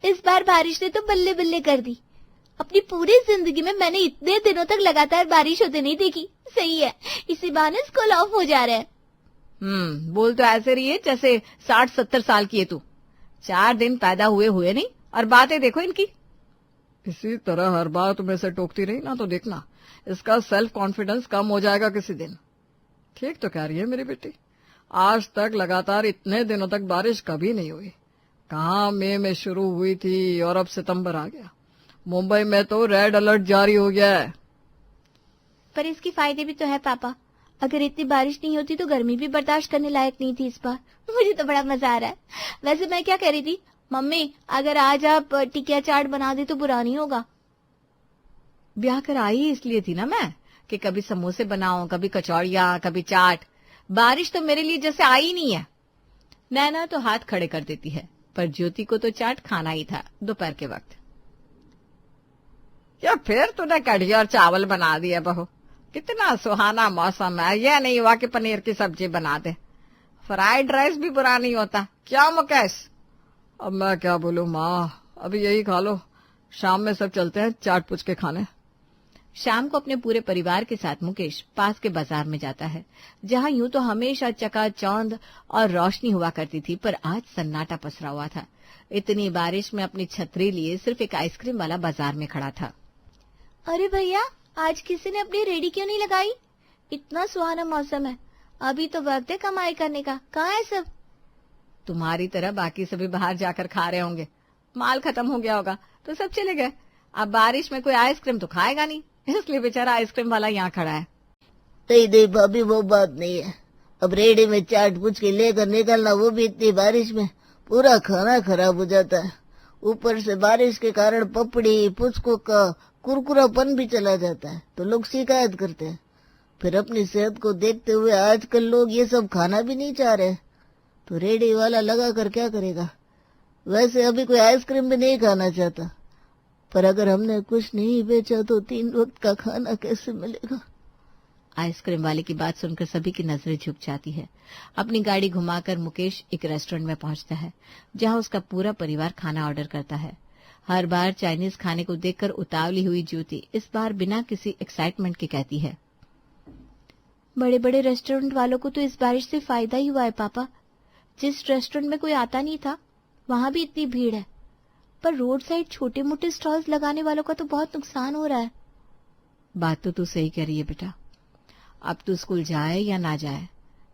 इस बार बारिश ने तो बल्ले बल्ले कर दी। अपनी पूरी जिंदगी में मैंने इतने दिनों तक लगातार बारिश होते नहीं देखी। सही है, इसी बहाने स्कूल ऑफ हो जा रहा है। बोल तो ऐसे रही है जैसे 60-70 साल की है तू। 4 दिन पैदा हुए हुए नहीं और बातें देखो इनकी। इसी तरह हर बार तुम ऐसे टोकती रही ना तो देखना इसका सेल्फ कॉन्फिडेंस कम हो जाएगा किसी दिन। ठीक तो कह रही है मेरी बेटी, आज तक लगातार इतने दिनों तक बारिश कभी नहीं हुई। कहाँ मई में शुरू हुई थी और अब सितंबर आ गया। मुंबई में तो रेड अलर्ट जारी हो गया है। पर इसके फायदे भी तो है पापा। अगर इतनी बारिश नहीं होती तो गर्मी भी बर्दाश्त करने लायक नहीं थी इस बार। मुझे तो बड़ा मजा आ रहा है। वैसे मैं क्या कह रही थी, मम्मी अगर आज आप टिकिया चाट बना दे तो बुरा नहीं होगा। ब्याह कर आई इसलिए थी ना मैं कि कभी समोसे बनाऊं, कभी कचौड़ियां, कभी चाट। बारिश तो मेरे लिए जैसे आई नहीं है। नैना तो हाथ खड़े कर देती है, पर ज्योति को तो चाट खाना ही था दोपहर के वक्त। या फिर तूने कढ़ी और चावल बना दिया बहू। कितना सुहाना मौसम है, यह नहीं हुआ कि पनीर की सब्जी बना दे। फ्राइड राइस भी बुरा नहीं होता, क्या मुकेश? अब मैं क्या बोलूं माँ, अभी यही खा लो। शाम में सब चलते हैं चाट पुचके खाने। शाम को अपने पूरे परिवार के साथ मुकेश पास के बाजार में जाता है, जहाँ यूं तो हमेशा चकाचौंध और रोशनी हुआ करती थी, पर आज सन्नाटा पसरा हुआ था। इतनी बारिश में अपनी छतरी लिए सिर्फ एक आइसक्रीम वाला बाजार में खड़ा था। अरे भैया, आज किसी ने अपनी रेडी क्यों नहीं लगाई? इतना सुहाना मौसम है, अभी तो वक्त है कमाई करने का। कहाँ है सब? तुम्हारी तरह बाकी सभी बाहर जाकर खा रहे होंगे। माल खत्म हो गया होगा तो सब चले गए। अब बारिश में कोई आइसक्रीम तो खाएगा नहीं, इसलिए बेचारा आइसक्रीम वाला यहाँ खड़ा है। नहीं भाभी, वो बात नहीं है। अब रेडी में चाट पूछ के लेकर निकलना, वो भी इतनी बारिश में, पूरा खाना खराब हो जाता है। ऊपर से बारिश के कारण पपड़ी पुचकों का कुरकुरापन भी चला जाता है, तो लोग शिकायत करते हैं। फिर अपनी सेहत को देखते हुए आजकल लोग ये सब खाना भी नहीं चाह रहे, तो रेडी वाला लगा कर क्या करेगा। वैसे अभी कोई आइसक्रीम भी नहीं खाना चाहता, पर अगर हमने कुछ नहीं बेचा तो 3 वक्त का खाना कैसे मिलेगा? आइसक्रीम वाले की बात सुनकर सभी की नजरें झुक जाती है। अपनी गाड़ी घुमाकर मुकेश एक रेस्टोरेंट में पहुंचता है, जहां उसका पूरा परिवार खाना ऑर्डर करता है। हर बार चाइनीज खाने को देखकर उतावली हुई ज्योति इस बार बिना किसी एक्साइटमेंट के कहती है, बड़े बड़े रेस्टोरेंट वालों को तो इस बारिश से फायदा ही हुआ है पापा। जिस रेस्टोरेंट में कोई आता नहीं था वहां भी इतनी भीड़ है, पर रोड साइड छोटे मोटे स्टॉल्स लगाने वालों का तो बहुत नुकसान हो रहा है। बात तो तू सही कह रही है बेटा। अब तू स्कूल जाए या ना जाए,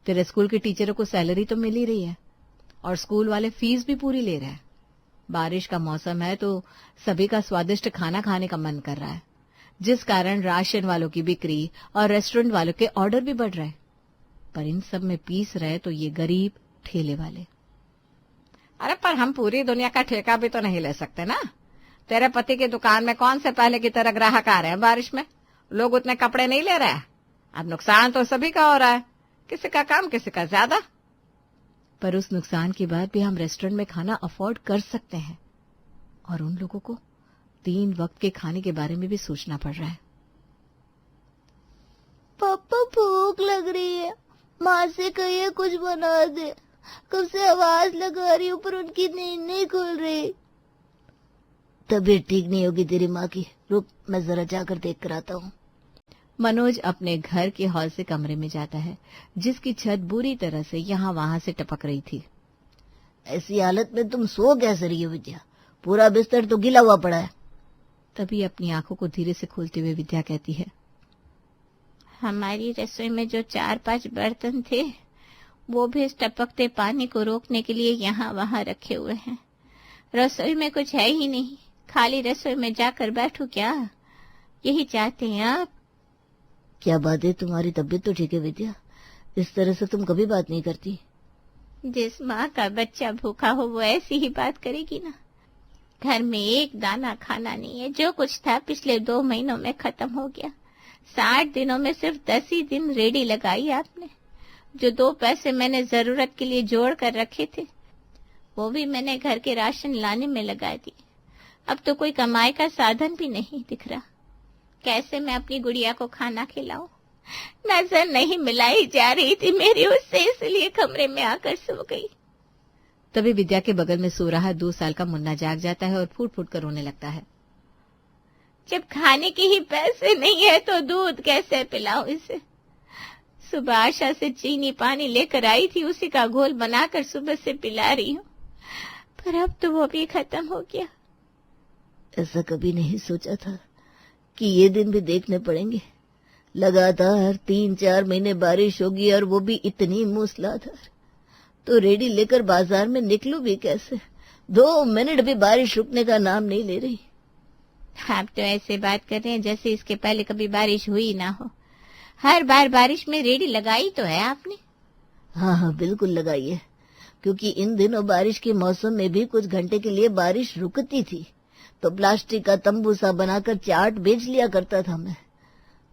तेरे स्कूल के टीचरों को सैलरी तो मिल ही रही है और स्कूल वाले फीस भी पूरी ले रहे हैं। बारिश का मौसम है तो सभी का स्वादिष्ट खाना खाने का मन कर रहा है, जिस कारण राशन वालों की बिक्री और रेस्टोरेंट वालों के ऑर्डर भी बढ़ रहे हैं। पर इन सब में पीस रहे तो ये गरीब ठेले वाले। अरे पर हम पूरी दुनिया का ठेका भी तो नहीं ले सकते ना। तेरे पति की दुकान में कौन से पहले की तरह ग्राहक आ रहे हैं बारिश में? लोग उतने कपड़े नहीं ले रहे हैं। अब नुकसान तो सभी का हो रहा है, किसी का कम किसी का ज्यादा। पर उस नुकसान के बाद भी हम रेस्टोरेंट में खाना अफोर्ड कर सकते हैं, और उन लोगों को 3 वक्त के खाने के बारे में भी सोचना पड़ रहा है। पापा भूख लग रही है, माँ से कहिए कुछ बना दे। कब से आवाज लगा रही हूँ पर उनकी नींद नहीं खुल रही। तबीयत ठीक नहीं होगी तेरी माँ की, रुक मैं जरा जाकर देख कर आता हूँ। मनोज अपने घर के हॉल से कमरे में जाता है, जिसकी छत बुरी तरह से यहाँ वहां से टपक रही थी। ऐसी हालत में तुम सो कैसे रही हो विद्या? पूरा बिस्तर तो गिला हुआ पड़ा है। तभी अपनी आंखों को धीरे से खोलते हुए विद्या कहती है, हमारी रसोई में जो 4-5 बर्तन थे वो भी इस टपकते पानी को रोकने के लिए यहाँ वहाँ रखे हुए हैं। रसोई में कुछ है ही नहीं, खाली रसोई में जाकर बैठूं क्या? यही चाहते हैं आप? क्या बात है, तुम्हारी तबीयत तो ठीक है विद्या? इस तरह से तुम कभी बात नहीं करती। जिस माँ का बच्चा भूखा हो वो ऐसी ही बात करेगी ना। घर में एक दाना खाना नहीं है, जो कुछ था पिछले 2 महीनों में खत्म हो गया। 60 दिनों में सिर्फ 10 ही दिन रेडी लगाई आपने। जो 2 पैसे मैंने जरूरत के लिए जोड़ कर रखे थे वो भी मैंने घर के राशन लाने में लगा दिए। अब तो कोई कमाई का साधन भी नहीं दिख रहा। कैसे मैं अपनी गुड़िया को खाना खिलाऊं? नजर नहीं मिलाई जा रही थी मेरी उससे, इसलिए कमरे में आकर सो गई। तभी विद्या के बगल में सो रहा 2 साल का मुन्ना जाग जाता है और फूट फूट कर रोने लगता है। जब खाने के ही पैसे नहीं है तो दूध कैसे पिलाऊं इसे? सुबह आशा से चीनी पानी लेकर आई थी, उसी का घोल बनाकर सुबह से पिला रही हूँ, पर अब तो वो भी खत्म हो गया। ऐसा कभी नहीं सोचा था कि ये दिन भी देखने पड़ेंगे। लगातार 3-4 महीने बारिश होगी और वो भी इतनी मूसलाधार। तो रेडी लेकर बाजार में निकलूं भी कैसे? 2 मिनट भी बारिश रुकने का नाम नहीं ले रही। आप तो ऐसे बात कर रहे हैं जैसे इसके पहले कभी बारिश हुई ना हो। हर बार बारिश में रेडी लगाई तो है आपने? हाँ, बिल्कुल लगाई है, क्योंकि इन दिनों बारिश के मौसम में भी कुछ घंटे के लिए बारिश रुकती थी तो प्लास्टिक का तंबू सा बनाकर चाट बेच लिया करता था मैं।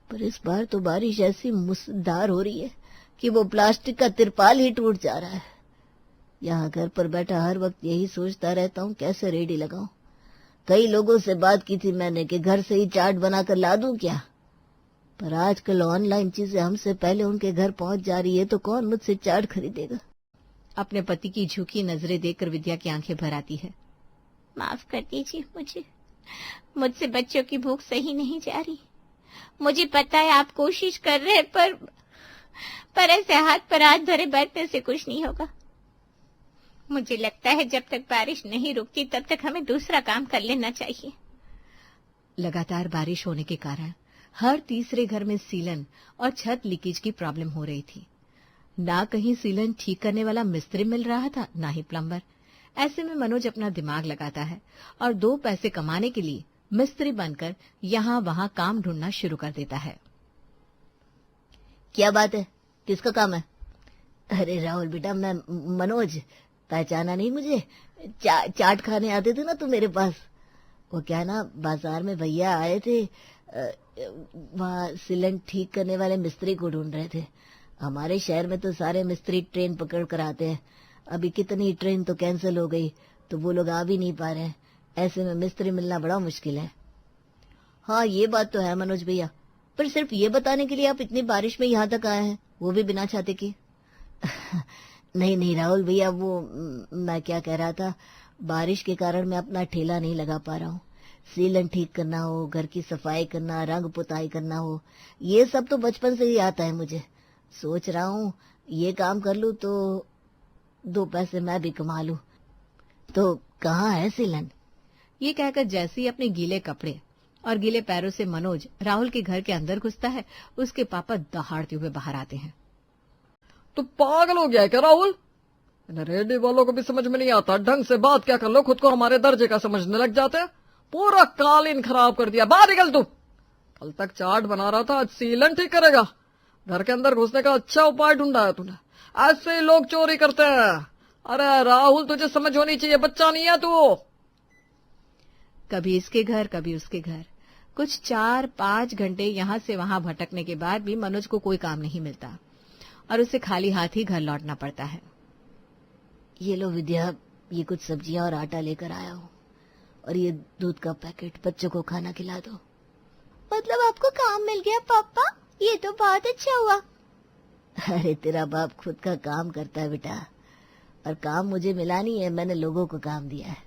पर इस बार तो बारिश ऐसी मूसलाधार हो रही है कि वो प्लास्टिक का तिरपाल ही टूट जा रहा है। यहाँ घर पर बैठा हर वक्त यही सोचता रहता हूँ कैसे रेडी लगाऊं। कई लोगों से बात की थी मैंने कि घर से ही चाट बनाकर ला दूं क्या, पर आजकल ऑनलाइन चीजें हमसे पहले उनके घर पहुंच जा रही है तो कौन मुझसे चाट खरीदेगा। अपने पति की झुकी नजरें देखकर विद्या की आंखें भर आती है। माफ कर दीजिए मुझसे बच्चों की भूख सही नहीं जा रही। मुझे पता है आप कोशिश कर रहे हैं, पर ऐसे हाथ पर हाथ धरे बैठने से कुछ नहीं होगा। मुझे लगता है जब तक बारिश नहीं रुकती तब तक हमें दूसरा काम कर लेना चाहिए। लगातार बारिश होने के कारण हर तीसरे घर में सीलन और छत लीकेज की प्रॉब्लम हो रही थी। ना कहीं सीलन ठीक करने वाला मिस्त्री मिल रहा था, ना ही प्लम्बर। ऐसे में मनोज अपना दिमाग लगाता है और 2 पैसे कमाने के लिए मिस्त्री बनकर यहाँ वहाँ काम ढूंढना शुरू कर देता है। क्या बात है, किसका काम है? अरे राहुल बेटा, मैं मनोज, पहचाना नहीं मुझे? चाट खाने आते थे ना तुम मेरे पास। वो क्या ना, बाजार में भैया आए थे, वहाँ सीलन ठीक करने वाले मिस्त्री को ढूंढ रहे थे। हमारे शहर में तो सारे मिस्त्री ट्रेन पकड़ कर आते हैं। अभी कितनी ट्रेन तो कैंसिल हो गई तो वो लोग आ भी नहीं पा रहे हैं। ऐसे में मिस्त्री मिलना बड़ा मुश्किल है। हाँ, ये बात तो है मनोज भैया, पर सिर्फ ये बताने के लिए आप इतनी बारिश में यहाँ तक आए हैं, वो भी बिना छाते के? नहीं राहुल भैया, वो मैं क्या कह रहा था, बारिश के कारण मैं अपना ठेला नहीं लगा पा रहा हूँ। सीलन ठीक करना हो, घर की सफाई करना, रंग पुताई करना हो, ये सब तो बचपन से ही आता है मुझे। सोच रहा हूँ ये काम कर लूँ तो 2 पैसे मैं भी कमा लूँ। तो कहाँ है सीलन? ये कहकर जैसे ही अपने गीले कपड़े और गीले पैरों से मनोज राहुल के घर के अंदर घुसता है, उसके पापा दहाड़ते हुए बाहर आते हैं। तो पागल हो गया है क्या राहुल? रेडी वालों को भी समझ में नहीं आता, ढंग से बात क्या कर लो, खुद को हमारे दर्जे का समझने लग जाते हैं। पूरा कालीन खराब कर दिया। बाहर निकल तू। कल तक चाट बना रहा था, आज सीलन ठीक करेगा। घर के अंदर घुसने का अच्छा उपाय ढूंढा है तूने। ऐसे ही लोग चोरी करते हैं। अरे राहुल, तुझे समझ होनी चाहिए, बच्चा नहीं है तू। कभी इसके घर कभी उसके घर, कुछ 4-5 घंटे यहाँ से वहां भटकने के बाद भी मनोज को कोई काम नहीं मिलता और उसे खाली हाथ ही घर लौटना पड़ता है। ये लो विद्या, ये कुछ सब्जियां और आटा लेकर आया हूँ, और ये दूध का पैकेट, बच्चों को खाना खिला दो। मतलब आपको काम मिल गया पापा? ये तो बहुत अच्छा हुआ। अरे तेरा बाप खुद का काम करता है बेटा, और काम मुझे मिला नहीं है, मैंने लोगों को काम दिया है।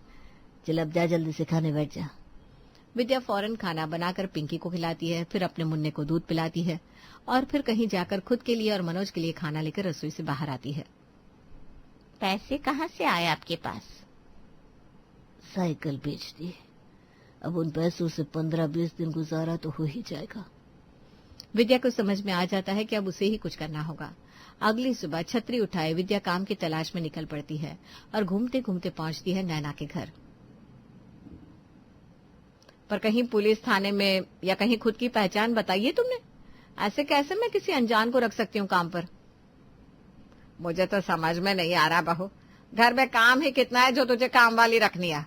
चल अब जा, जल्दी से खाने बैठ जा। विद्या फौरन खाना बनाकर पिंकी को खिलाती है, फिर अपने मुन्ने को दूध पिलाती है और फिर कहीं जाकर खुद के लिए और मनोज के लिए खाना लेकर रसोई से बाहर आती है। पैसे कहाँ से आए आपके पास? साइकिल बेच दी, अब उन पैसों से 15-20 दिन गुजारा तो हो ही जाएगा। विद्या को समझ में आ जाता है कि अब उसे ही कुछ करना होगा। अगली सुबह छतरी उठाए विद्या काम की तलाश में निकल पड़ती है और घूमते घूमते पहुंचती है नैना के घर। पर कहीं पुलिस थाने में या कहीं खुद की पहचान बताइए तुमने। ऐसे कैसे मैं किसी अनजान को रख सकती हूँ काम पर? मुझे तो समझ में नहीं आ रहा बहू, घर में काम ही कितना है जो तुझे काम वाली रखनी है।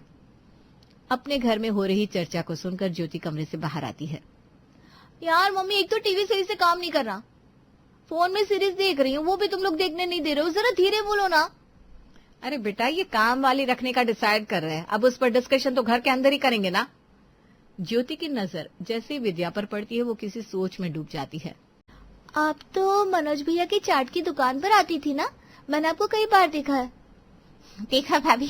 अपने घर में हो रही चर्चा को सुनकर ज्योति कमरे से बाहर आती है। यार मम्मी, एक तो टीवी सही से काम नहीं कर रहा, फोन में सीरीज देख रही हूँ, वो भी तुम लोग देखने नहीं दे रहे हो, जरा धीरे बोलो ना। अरे बेटा, ये काम वाली रखने का डिसाइड कर रहे हैं, अब उस पर डिस्कशन तो घर के अंदर ही करेंगे ना। ज्योति की नजर जैसे विद्या पर पड़ती है वो किसी सोच में डूब जाती है। आप तो मनोज भैया की चाट की दुकान पर आती थी ना, मैंने आपको कई बार देखा है। देखा भाभी,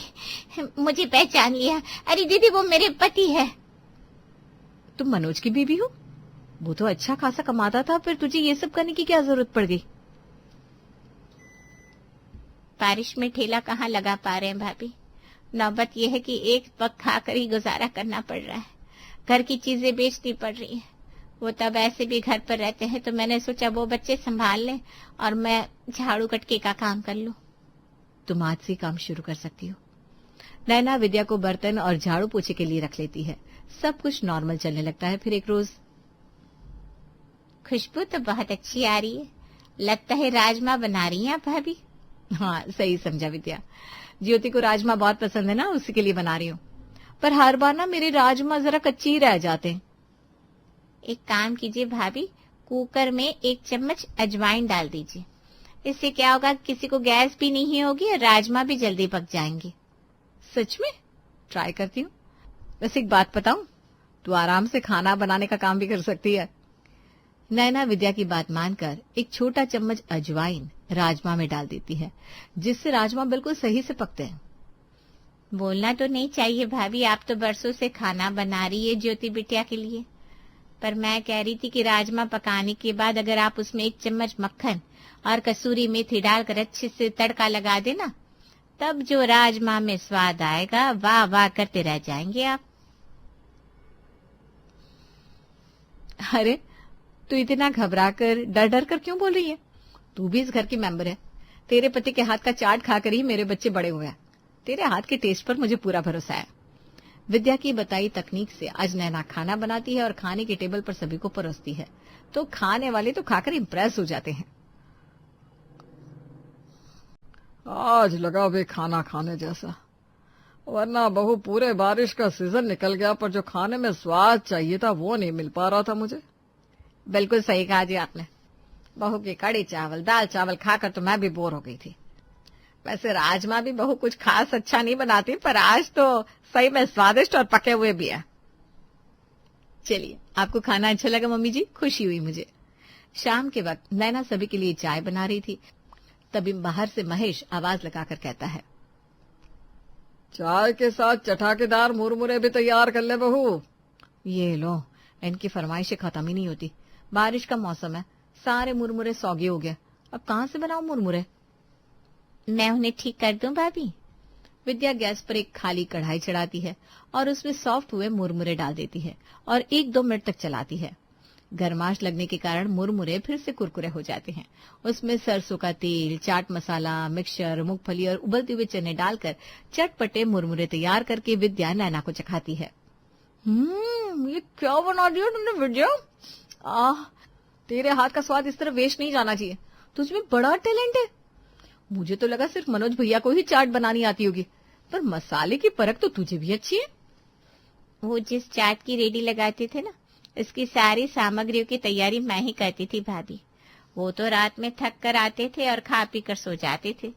मुझे पहचान लिया। अरे दीदी, वो मेरे पति है। तुम मनोज की बीवी हो? वो तो अच्छा खासा कमाता था, फिर तुझे ये सब करने की क्या जरूरत पड़ गई? बारिश में ठेला कहाँ लगा पा रहे हैं भाभी। नौबत यह है कि एक वक्त खाकर ही गुजारा करना पड़ रहा है। घर की चीजें बेचनी पड़ रही है। वो तब ऐसे भी घर पर रहते हैं, तो मैंने सोचा वो बच्चे संभाल लें और मैं झाड़ू कटके का काम कर लूं। तुम आज से काम शुरू कर सकती हो। नैना विद्या को बर्तन और झाड़ू पोछे के लिए रख लेती है। सब कुछ नॉर्मल चलने लगता है। फिर एक रोज, खुशबू तो बहुत अच्छी आ रही है। लगता है राजमा बना रही हैं आप भाभी। हाँ, सही समझा विद्या। ज्योति को राजमा बहुत पसंद है ना, उसी के लिए बना रही हूँ। पर हर बार ना मेरे राजमा जरा कच्चे ही रह जाते हैं। एक काम कीजिए भाभी, कुकर में 1 चम्मच अजवाइन डाल दीजिए। इससे क्या होगा, किसी को गैस भी नहीं होगी और राजमा भी जल्दी पक जाएंगे। सच में? ट्राई करती हूँ। वैसे एक बात बताऊं, तू आराम से खाना बनाने का काम भी कर सकती है। नैना विद्या की बात मानकर 1 छोटा चम्मच अजवाइन राजमा में डाल देती है, जिससे राजमा बिल्कुल सही से पकते हैं। बोलना तो नहीं चाहिए भाभी, आप तो बरसों से खाना बना रही है ज्योति बिटिया के लिए। पर मैं कह रही थी कि राजमा पकाने के बाद अगर आप उसमें 1 चम्मच मक्खन और कसूरी मेथी डालकर अच्छे से तड़का लगा देना, तब जो राजमा में स्वाद आएगा, वाह वाह करते रह जाएंगे आप। अरे, तू इतना घबरा कर डर डर कर क्यों बोल रही है? तू भी इस घर की मेंबर है। तेरे पति के हाथ का चाट खाकर ही मेरे बच्चे बड़े हुए हैं। तेरे हाथ के टेस्ट पर मुझे पूरा भरोसा है। विद्या की बताई तकनीक से आज नैना खाना बनाती है और खाने के टेबल पर सभी को परोसती है, तो खाने वाले तो खाकर इम्प्रेस हो जाते हैं। आज लगा वे खाना खाने जैसा, वरना बहू पूरे बारिश का सीजन निकल गया, पर जो खाने में स्वाद चाहिए था वो नहीं मिल पा रहा था मुझे। बिल्कुल सही कहा जी आपने। बहू की कड़ी चावल दाल चावल खाकर तो मैं भी बोर हो गई थी। वैसे राजमा भी बहू कुछ खास अच्छा नहीं बनाती, पर आज तो सही में स्वादिष्ट और पके हुए भी है। चलिए, आपको खाना अच्छा लगा मम्मी जी? खुशी हुई मुझे। शाम के वक्त नैना सभी के लिए चाय बना रही थी, तभी बाहर से महेश आवाज लगाकर कहता है, चाय के साथ चटाकेदार मुरमुरे भी तैयार कर ले बहू। ये लो, इनकी फरमाइशें खत्म ही नहीं होती। बारिश का मौसम है, सारे मुरमुरे सौगे हो गए, अब कहाँ से बनाऊं मुरमुरे? मैं उन्हें ठीक कर दूं भाभी। विद्या गैस पर एक खाली कढ़ाई चढ़ाती है और उसमें सॉफ्ट हुए मुरमुरे डाल देती है और 1-2 मिनट तक चलाती है। गरमाश लगने के कारण मुरमुरे फिर से कुरकुरे हो जाते हैं। उसमें सरसों का तेल, चाट मसाला, मिक्सचर, मूंगफली और उबलते हुए चने डालकर चटपटे मुरमुरे तैयार करके विद्या नैना को चखाती है। ये क्या बना दिया तुमने विद्या? तेरे हाथ का स्वाद इस तरह वेस्ट नहीं जाना चाहिए। तुझमें बड़ा टैलेंट है। मुझे तो लगा सिर्फ मनोज भैया को ही चाट बनानी आती होगी, पर मसाले की परख तो तुझे भी अच्छी है। वो जिस चाट की रेडी लगाते थे ना, इसकी सारी सामग्रियों की तैयारी मैं ही करती थी भाभी। वो तो रात में थक कर आते थे और खा पी कर सो जाते थे।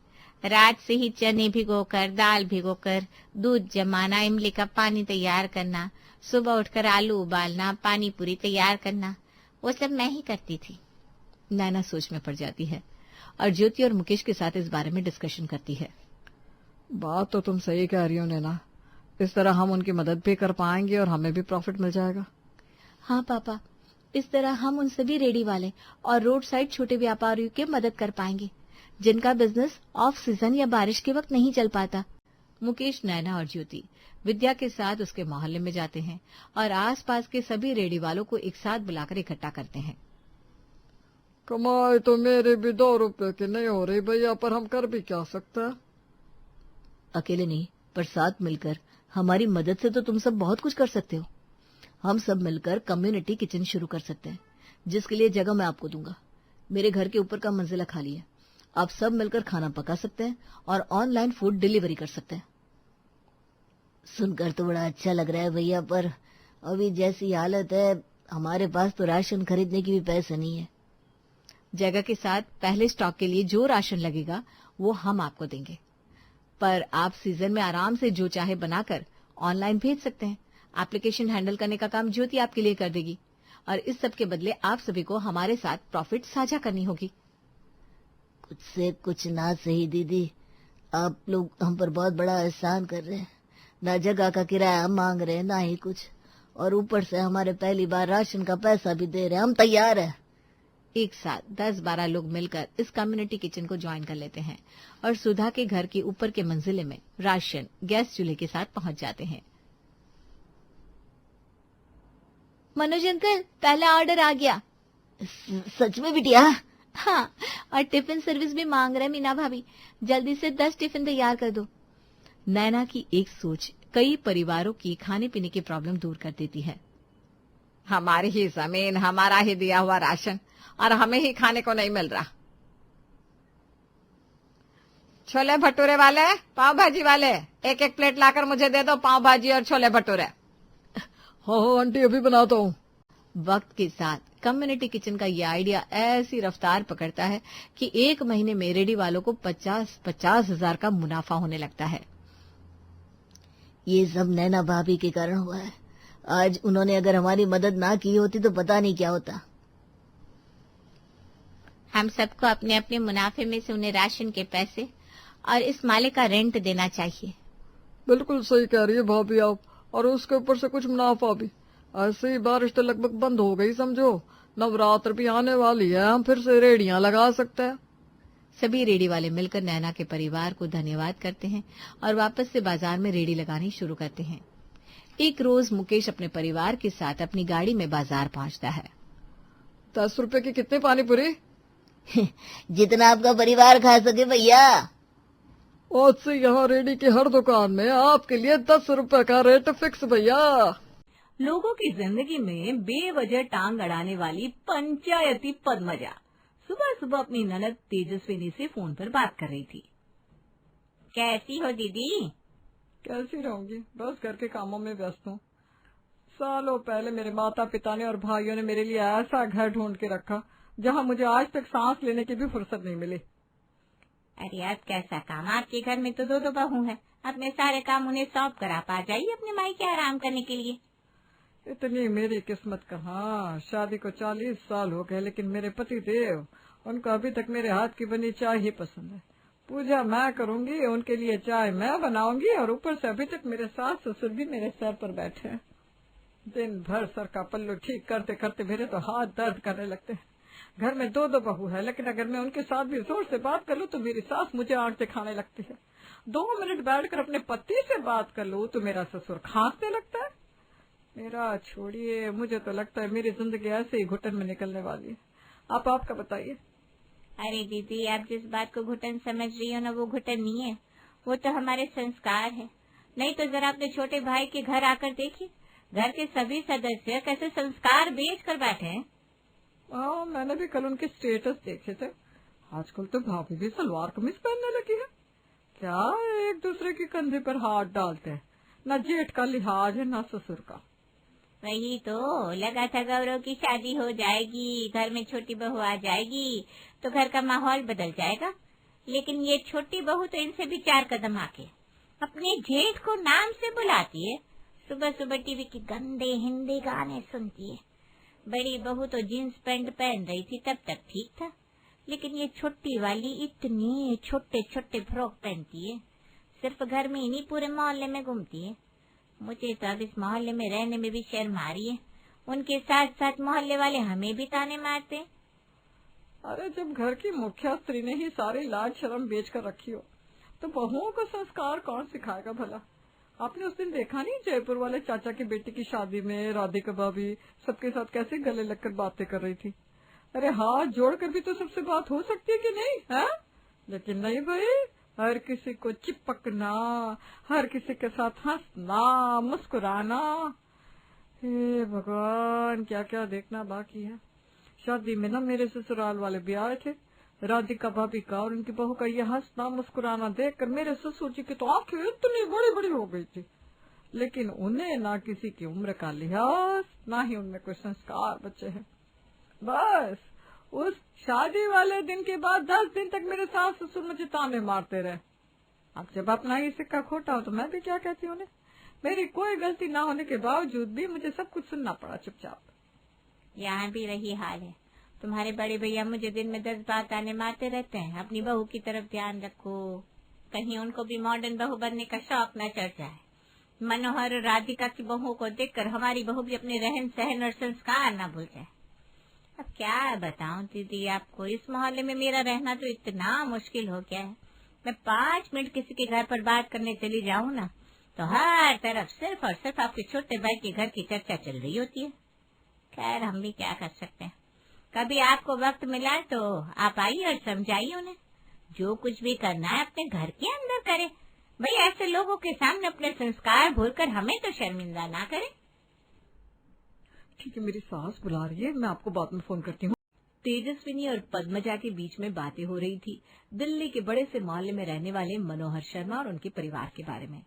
रात से ही चने भिगोकर, दाल भिगोकर, दूध जमाना, इमली का पानी तैयार करना, सुबह उठकर आलू उबालना, पानी पूरी तैयार करना, वो सब मैं ही करती थी। नैना सोच में पड़ जाती है और ज्योति और मुकेश के साथ इस बारे में डिस्कशन करती है। बात तो तुम सही कह रही हो नैना, इस तरह हम उनकी मदद भी कर पाएंगे और हमें भी प्रॉफिट मिल जाएगा। हाँ पापा, इस तरह हम उन सभी रेडी वाले और रोड साइड छोटे व्यापारियों की मदद कर पाएंगे जिनका बिजनेस ऑफ सीजन या बारिश के वक्त नहीं चल पाता। मुकेश, नैना और ज्योति विद्या के साथ उसके मोहल्ले में जाते हैं और आसपास के सभी रेडी वालों को एक साथ बुलाकर इकट्ठा करते हैं। कमाई तो मेरे भी 2 रुपए की नहीं हो रही भैया, पर हम कर भी क्या सकते हैं? अकेले नहीं, पर साथ मिलकर हमारी मदद से तो तुम सब बहुत कुछ कर सकते हो। हम सब मिलकर कम्युनिटी किचन शुरू कर सकते हैं, जिसके लिए जगह मैं आपको दूंगा। मेरे घर के ऊपर का मंजिला खाली है, आप सब मिलकर खाना पका सकते हैं और ऑनलाइन फूड डिलीवरी कर सकते हैं। सुनकर तो बड़ा अच्छा लग रहा है भैया, पर अभी जैसी हालत है हमारे पास तो राशन खरीदने की भी पैसे नहीं है। जगह के साथ पहले स्टॉक के लिए जो राशन लगेगा वो हम आपको देंगे, पर आप सीजन में आराम से जो चाहे बनाकर ऑनलाइन भेज सकते हैं। एप्लीकेशन हैंडल करने का काम ज्योति आपके लिए कर देगी और इस सब के बदले आप सभी को हमारे साथ प्रॉफिट साझा करनी होगी। कुछ से कुछ ना सही दीदी, आप लोग हम पर बहुत बड़ा एहसान कर रहे हैं। ना जगह का किराया हम मांग रहे हैं, ना ही कुछ, और ऊपर से हमारे पहली बार राशन का पैसा भी दे रहे हैं। हम तैयार हैं। एक साथ 10-12 लोग मिलकर इस कम्युनिटी किचन को ज्वाइन कर लेते हैं और सुधा के घर के ऊपर के मंजिले में राशन गैस चूल्हे के साथ पहुंच जाते हैं। मनोज अंकल, पहला ऑर्डर आ गया। सच में बिटिया? हाँ, और टिफिन सर्विस भी मांग रहे मीना भाभी। जल्दी से 10 टिफिन तैयार कर दो। नैना की एक सोच कई परिवारों की खाने पीने की प्रॉब्लम दूर कर देती है। हमारी ही जमीन, हमारा ही दिया हुआ राशन, और हमें ही खाने को नहीं मिल रहा। छोले भटूरे वाले, पाव भाजी वाले, एक एक प्लेट लाकर मुझे दे दो, पाव भाजी और छोले भटूरे। हाँ आंटी, अभी बनाता हूँ। वक्त के साथ कम्युनिटी किचन का ये आइडिया ऐसी रफ्तार पकड़ता है कि एक महीने में रेडी वालों को 50-50 हजार का मुनाफा होने लगता है। ये सब नैना भाभी के कारण हुआ है। आज उन्होंने अगर हमारी मदद ना की होती तो पता नहीं क्या होता। हम सबको अपने अपने मुनाफे में से उन्हें राशन के पैसे और इस माले का रेंट देना चाहिए। बिल्कुल सही कह रही है भाभी आप, और उसके ऊपर से कुछ मुनाफा भी। ऐसे ही बारिश तो लगभग बंद हो गई समझो, नवरात्र भी आने वाली है, हम फिर से रेडियां लगा सकते हैं। सभी रेडी वाले मिलकर नैना के परिवार को धन्यवाद करते हैं और वापस से बाजार में रेडी लगानी शुरू करते हैं। एक रोज मुकेश अपने परिवार के साथ अपनी गाड़ी में बाजार पहुंचता है। 10 रुपए की कितनी पानी पूरी? जितना आपका परिवार खा सके भैया। आज से यहाँ रेडी की हर दुकान में आपके लिए 10 रुपए का रेट फिक्स भैया। लोगों की जिंदगी में बेवजह टांग अड़ाने वाली पंचायती पद्मजा सुबह सुबह अपनी ननद तेजस्विनी से फोन पर बात कर रही थी। कैसी हो दीदी? कैसी रहूंगी, बस घर के कामों में व्यस्त हूँ। सालों पहले मेरे माता पिता ने और भाइयों ने मेरे लिए ऐसा घर ढूंढ के रखा जहाँ मुझे आज तक सांस लेने की भी फुर्सत नहीं मिली। अरे अब कैसा काम, आपके घर में तो 2 बहू हैं। अपने सारे काम उन्हें सौंप कर आप आ जाइए अपने मायके आराम करने के लिए। इतनी मेरी किस्मत कहाँ। शादी को 40 साल हो गए, लेकिन मेरे पति देव, उनको अभी तक मेरे हाथ की बनी चाय ही पसंद है। पूजा मैं करूंगी, उनके लिए चाय मैं बनाऊंगी, और ऊपर से अभी तक मेरे सास ससुर भी मेरे सर पर बैठे हैं। दिन भर सर का पल्लू ठीक करते करते मेरे तो हाथ दर्द करने लगते हैं। घर में 2 बहू है, लेकिन अगर मैं उनके साथ भी जोर से बात कर लूँ तो मेरी सास मुझे आंख दिखाने लगती है। 2 मिनट बैठकर अपने पति से बात कर लूँ तो मेरा ससुर खांसने लगता है। मेरा छोड़िए, मुझे तो लगता है मेरी जिंदगी ऐसे ही घुटन में निकलने वाली है। आपका बताइए। अरे दीदी, आप जिस बात को घुटन समझ रही हो ना, वो घुटन नहीं है, वो तो हमारे संस्कार है। नहीं तो जरा अपने छोटे भाई के घर आकर देखिए, घर के सभी सदस्य कैसे संस्कार बेच कर बैठे हैं। मैंने भी कल उनके स्टेटस देखे थे। आजकल तो भाभी भी सलवार कमीज पहनने लगी है। क्या एक दूसरे के कंधे पर हाथ डालते हैं। न जेठ का लिहाज है, न ससुर का। वही तो लगा था गौरव की शादी हो जाएगी, घर में छोटी बहू आ जाएगी तो घर का माहौल बदल जाएगा। लेकिन ये छोटी बहू तो इनसे भी 4 कदम आके अपने जेठ को नाम से बुलाती है। सुबह सुबह टीवी के गंदे हिंदी गाने सुनती है। बड़ी बहू तो जीन्स पैंट पहन रही थी तब तक ठीक था, लेकिन ये छोटी वाली इतनी छोटे छोटे फ्रॉक पहनती है। सिर्फ घर में ही नहीं, पूरे मोहल्ले में घूमती है। मुझे तो अब इस मोहल्ले में रहने में भी शर्म आ रही है। उनके साथ साथ मोहल्ले वाले हमें भी ताने मारते। अरे जब घर की मुखिया स्त्री ने ही सारी लाज शर्म बेच कर रखी हो तो बहुओं को संस्कार कौन सिखाएगा भला। आपने उस दिन देखा नहीं, जयपुर वाले चाचा की बेटी की शादी में राधिका भाभी सबके साथ कैसे गले लगकर बातें कर रही थी। अरे हाथ जोड़कर भी तो सबसे बात हो सकती है कि नहीं है? लेकिन नहीं भाई, हर किसी को चिपकना, हर किसी के साथ हंसना, मुस्कुराना। हे भगवान, क्या क्या देखना बाकी है। शादी में ना मेरे ससुराल वाले भी आए थे। राधिका भाभी का और उनकी बहू का ये हंसना मुस्कुराना देखकर मेरे ससुर जी की तो आंखें इतनी बड़ी बड़ी हो गई थी। लेकिन उन्हें ना किसी की उम्र का लिहाज, ना ही उनमें कोई संस्कार बचे हैं। बस उस शादी वाले दिन के बाद 10 दिन तक मेरे सास ससुर मुझे ताने मारते रहे। अब जब अपना ही सिक्का खोटा हो तो मैं भी क्या कहती हूँ उन्हें। मेरी कोई गलती ना होने के बावजूद भी मुझे सब कुछ सुनना पड़ा चुपचाप। यहाँ भी वही हाल है। तुम्हारे बड़े भैया मुझे दिन में 10 बार ताने मारते रहते हैं, अपनी बहू की तरफ ध्यान रखो, कहीं उनको भी मॉडर्न बहू बनने का शौक न चढ़ जाए। मनोहर और राधिका की बहुओं को देखकर हमारी बहू भी अपने रहन सहन और संस्कार न भूल जाए। अब क्या बताऊं दीदी आपको, इस मोहल्ले में मेरा रहना तो इतना मुश्किल हो गया है। मैं 5 मिनट किसी के घर पर बात करने चली जाऊं ना, तो हर तरफ सिर्फ और सिर्फ आपके छोटे भाई के घर की चर्चा चल रही होती है। खैर हम भी क्या कर सकते हैं। कभी आपको वक्त मिला तो आप आइए और समझाइए उन्हें, जो कुछ भी करना है अपने घर के अंदर करे। भाई ऐसे लोगों के सामने अपने संस्कार भूलकर हमें तो शर्मिंदा ना करें। ठीक है, मेरी सास बुला रही है, मैं आपको बाद में फोन करती हूँ। तेजस्विनी और पद्मजा के बीच में बातें हो रही थी दिल्ली के बड़े से मोहल्ले में रहने वाले मनोहर शर्मा और उनके परिवार के बारे में।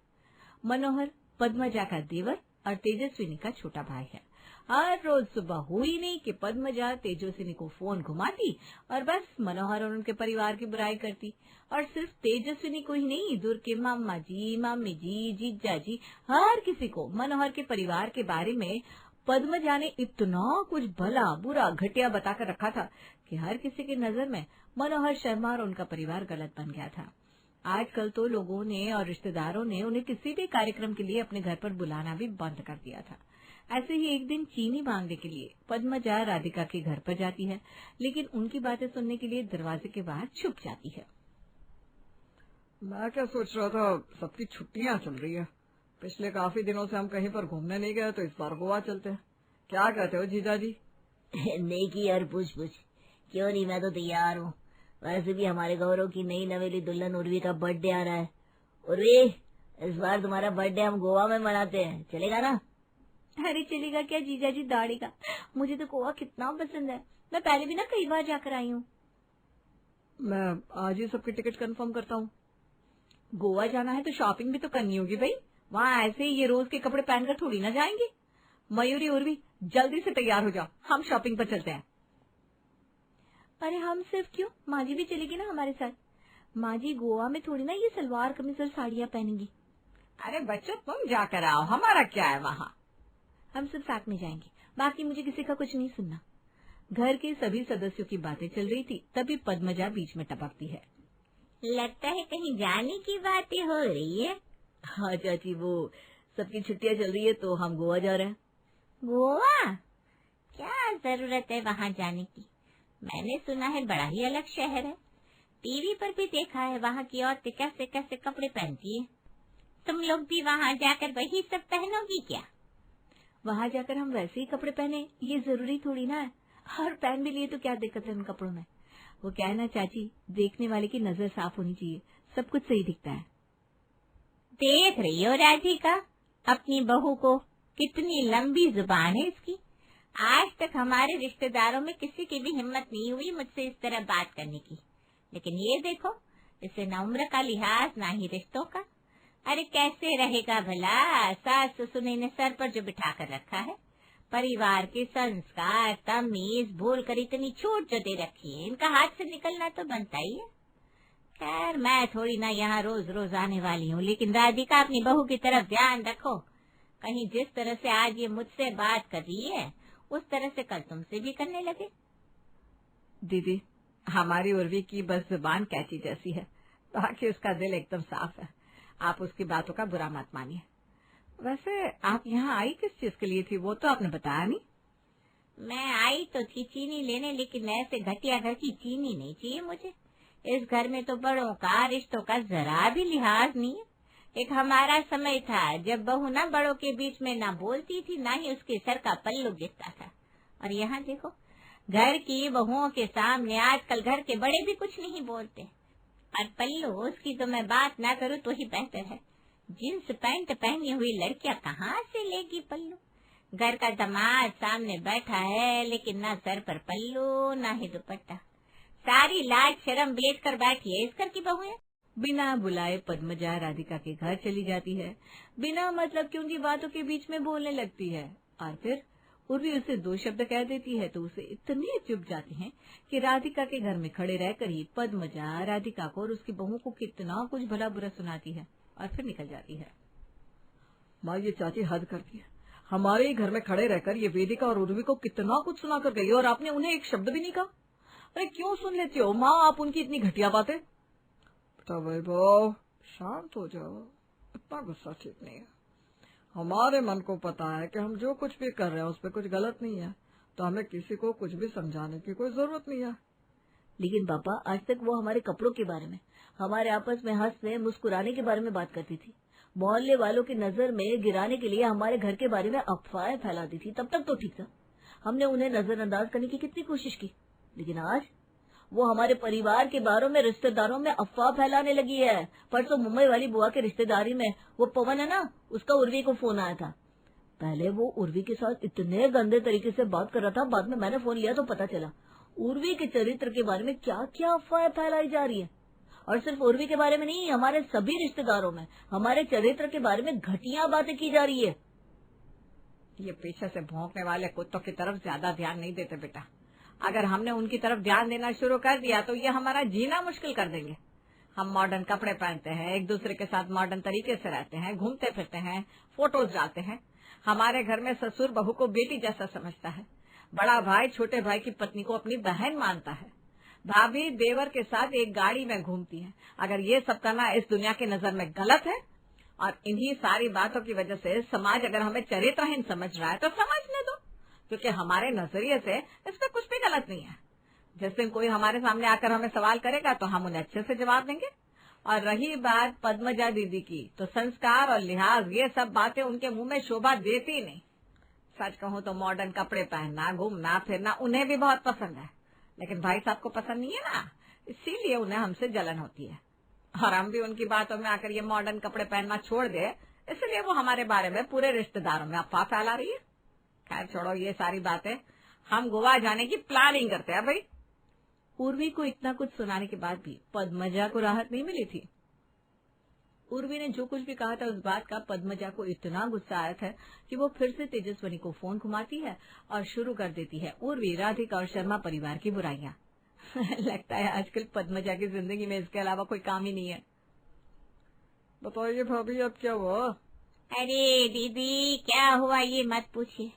मनोहर पद्मजा का देवर और तेजस्विनी का छोटा भाई है। हर रोज सुबह हुई नहीं कि पद्मजा तेजस्विनी को फोन घुमाती और बस मनोहर और उनके परिवार की बुराई करती। और सिर्फ तेजस्विनी को ही नहीं, दूर के मामा जी, मामी जी, जीजा जी, हर किसी को मनोहर के परिवार के बारे में पद्मजा ने इतना कुछ भला बुरा घटिया बताकर रखा था कि हर किसी की नजर में मनोहर शर्मा और उनका परिवार गलत बन गया था। आजकल तो लोगों ने और रिश्तेदारों ने उन्हें किसी भी कार्यक्रम के लिए अपने घर पर बुलाना भी बंद कर दिया था। ऐसे ही एक दिन चीनी मांगने के लिए पद्मजा राधिका के घर पर जाती है, लेकिन उनकी बातें सुनने के लिए दरवाजे के बाहर छुप जाती है। मैं क्या सोच रहा था, सबकी छुट्टियां चल रही है, पिछले काफी दिनों से हम कहीं पर घूमने नहीं गए, तो इस बार गोवा चलते हैं। क्या कहते हो जीजा जी? नहीं की यार, पूछ क्यों नहीं, मैं तो तैयार हूँ। वैसे भी हमारे गौरव की नई नवेली दुल्हन उर्वी का बर्थडे आ रहा है। उर्वी, इस बार तुम्हारा बर्थडे हम गोवा में मनाते हैं, चलेगा ना? अरे चलेगा क्या जीजा जी, दाढ़ेगा। मुझे तो गोवा कितना पसंद है, मैं पहले भी ना कई बार जाकर आई हूँ। मैं आज ही सबकी टिकट कंफर्म करता हूँ। गोवा जाना है तो शॉपिंग भी तो करनी होगी भाई, वहाँ ऐसे ही ये रोज के कपड़े पहनकर थोड़ी ना जाएंगे। मयूरी उर्वी, जल्दी से तैयार हो जाओ, हम शॉपिंग पर चलते हैं। अरे हम सिर्फ क्यों, माँ जी भी चलेगी ना हमारे साथ। माँ जी गोवा में थोड़ी ना ये सलवार कमीज और साड़ियाँ पहनेंगी। अरे बच्चों तुम जाकर आओ, हमारा क्या है वहाँ। हम सब साथ में जाएंगे, बाकी मुझे किसी का कुछ नहीं सुनना। घर के सभी सदस्यों की बातें चल रही थी, तभी पद्मजा बीच में टपकती है। लगता है कहीं जाने की बातें हो रही है। हाँ चाची, वो सबकी छुट्टियां चल रही है तो हम गोवा जा रहे हैं। गोवा? क्या जरूरत है वहाँ जाने की, मैंने सुना है बड़ा ही अलग शहर है। टीवी पर भी देखा है वहाँ की औरतें कैसे कैसे कपड़े पहनती है। तुम लोग भी वहाँ जाकर वही सब पहनोगी क्या? वहाँ जाकर हम वैसे ही कपड़े पहने, ये जरूरी थोड़ी ना है। और पहन भी लिए तो क्या दिक्कत है उन कपड़ों में। वो क्या है ना चाची, देखने वाले की नजर साफ होनी चाहिए, सब कुछ सही दिखता है। देख रही हो राधिका अपनी बहू को, कितनी लंबी जुबान है इसकी। आज तक हमारे रिश्तेदारों में किसी की भी हिम्मत नहीं हुई मुझसे इस तरह बात करने की, लेकिन ये देखो, इसे न उम्र का लिहाज ना ही रिश्तों का। अरे कैसे रहेगा भला, सास ससुर ने सर पर जो बिठा कर रखा है, परिवार के संस्कार तमीज भूल कर इतनी छूट जो दे रखी है, इनका हाथ से निकलना तो बनता ही है। खैर मैं थोड़ी ना यहाँ रोज रोज आने वाली हूँ, लेकिन राधिका अपनी बहू की तरफ ध्यान रखो, कहीं जिस तरह से आज ये मुझसे बात कर रही है उस तरह से कल तुमसे भी करने लगे। दीदी, हमारी उर्वी की बस जुबान कैची जैसी है, बाकी उसका दिल एकदम साफ है। आप उसकी बातों का बुरा मत मानिए। वैसे आप यहाँ आई किस चीज के लिए थी, वो तो आपने बताया नहीं। मैं आई तो थी चीनी लेने, लेकिन ऐसे घटिया घर की चीनी नहीं चाहिए मुझे। इस घर में तो बड़ों का रिश्तों का जरा भी लिहाज नहीं है। एक हमारा समय था जब बहू ना बड़ों के बीच में ना बोलती थी, ना ही उसके सर का पल्लू गिरता था। और यहाँ देखो, घर की बहुओं के सामने आजकल घर के बड़े भी कुछ नहीं बोलते। और पल्लू, उसकी तो मैं बात ना करूँ तो ही बेहतर है। जींस पैंट पहनी हुई लड़कियां कहाँ से लेगी पल्लू। घर का दामाद सामने बैठा है, लेकिन ना सर पर पल्लू ना ही दुपट्टा, सारी लाज शर्म बेच कर बैठी है इस घर की बहुएं। बिना बुलाए पद्मजा राधिका के घर चली जाती है, बिना मतलब की उनकी बातों के बीच में बोलने लगती है। और फिर उर्वी उसे 2 शब्द कह देती है तो उसे इतने चुप जाते हैं कि राधिका के घर में खड़े रहकर ही पद्मजा राधिका को और उसकी बहू को कितना कुछ भला बुरा सुनाती है और फिर निकल जाती है। माँ, ये चाची हद करती है। हमारे ही घर में खड़े रहकर ये वेदिका और उर्वी को कितना कुछ सुना कर गई और आपने उन्हें एक शब्द भी नहीं कहा। अरे क्यों सुन लेती हो माँ आप उनकी इतनी घटिया बातें। बेटा वैभव, शांत हो जाओ, इतना गुस्सा ठीक नहीं है। हमारे मन को पता है कि हम जो कुछ भी कर रहे हैं उस पर कुछ गलत नहीं है, तो हमें किसी को कुछ भी समझाने की कोई जरूरत नहीं है। लेकिन पापा, आज तक वो हमारे कपड़ों के बारे में, हमारे आपस में हंसने मुस्कुराने के बारे में बात करती थी। मोहल्ले वालों की नजर में गिराने के लिए हमारे घर के बारे में अफवाहें फैलाती थी। तब तक तो ठीक था, हमने उन्हें नजरअंदाज करने की कितनी कोशिश की। लेकिन आज वो हमारे परिवार के बारे में, रिश्तेदारों में अफवाह फैलाने लगी है। परसों मुंबई वाली बुआ के रिश्तेदारी में वो पवन है ना, उसका उर्वी को फोन आया था। पहले वो उर्वी के साथ इतने गंदे तरीके से बात कर रहा था, बाद में मैंने फोन लिया तो पता चला उर्वी के चरित्र के बारे में क्या क्या अफवाहें फैलाई जा रही है। और सिर्फ उर्वी के बारे में नहीं, हमारे सभी रिश्तेदारों में हमारे चरित्र के बारे में घटिया बातें की जा रही है। ये पीछे से भौंकने वाले कुत्तों की तरफ ज्यादा ध्यान नहीं देते बेटा। अगर हमने उनकी तरफ ध्यान देना शुरू कर दिया तो ये हमारा जीना मुश्किल कर देंगे। हम मॉडर्न कपड़े पहनते हैं, एक दूसरे के साथ मॉडर्न तरीके से रहते हैं, घूमते फिरते हैं, फोटोज डालते हैं। हमारे घर में ससुर बहू को बेटी जैसा समझता है, बड़ा भाई छोटे भाई की पत्नी को अपनी बहन मानता है, भाभी देवर के साथ एक गाड़ी में घूमती है। अगर ये सब करना इस दुनिया की नजर में गलत है और इन्हीं सारी बातों की वजह से समाज अगर हमें चरित्रहीन समझ रहा है तो समझने दो, क्योंकि हमारे नजरिए से इसमें कुछ भी गलत नहीं है। जिस दिन कोई हमारे सामने आकर हमें सवाल करेगा तो हम उन्हें अच्छे से जवाब देंगे। और रही बात पद्मजा दीदी की, तो संस्कार और लिहाज ये सब बातें उनके मुंह में शोभा देती नहीं। सच कहूँ तो मॉडर्न कपड़े पहनना, घूमना फिरना उन्हें भी बहुत पसंद है, लेकिन भाई साहब को पसंद नहीं है ना, इसीलिए उन्हें हमसे जलन होती है। और हम भी उनकी बातों में आकर ये मॉडर्न कपड़े पहनना छोड़ दे, इसलिए वो हमारे बारे में पूरे रिश्तेदारों में अफवाह फैला रही है। खैर छोड़ो ये सारी बातें, हम गोवा जाने की प्लानिंग करते हैं भाई। उर्वी को इतना कुछ सुनाने के बाद भी पद्मजा को राहत नहीं मिली थी। उर्वी ने जो कुछ भी कहा था उस बात का पद्मजा को इतना गुस्सा आया था कि वो फिर से तेजस्वनी को फोन घुमाती है और शुरू कर देती है उर्वी, राधिका और शर्मा परिवार की बुराइयां। लगता है आजकल पद्मजा की जिंदगी में इसके अलावा कोई काम ही नहीं है। बताइए भाभी, अब क्या हुआ? अरे दीदी, क्या हुआ ये मत पूछिए,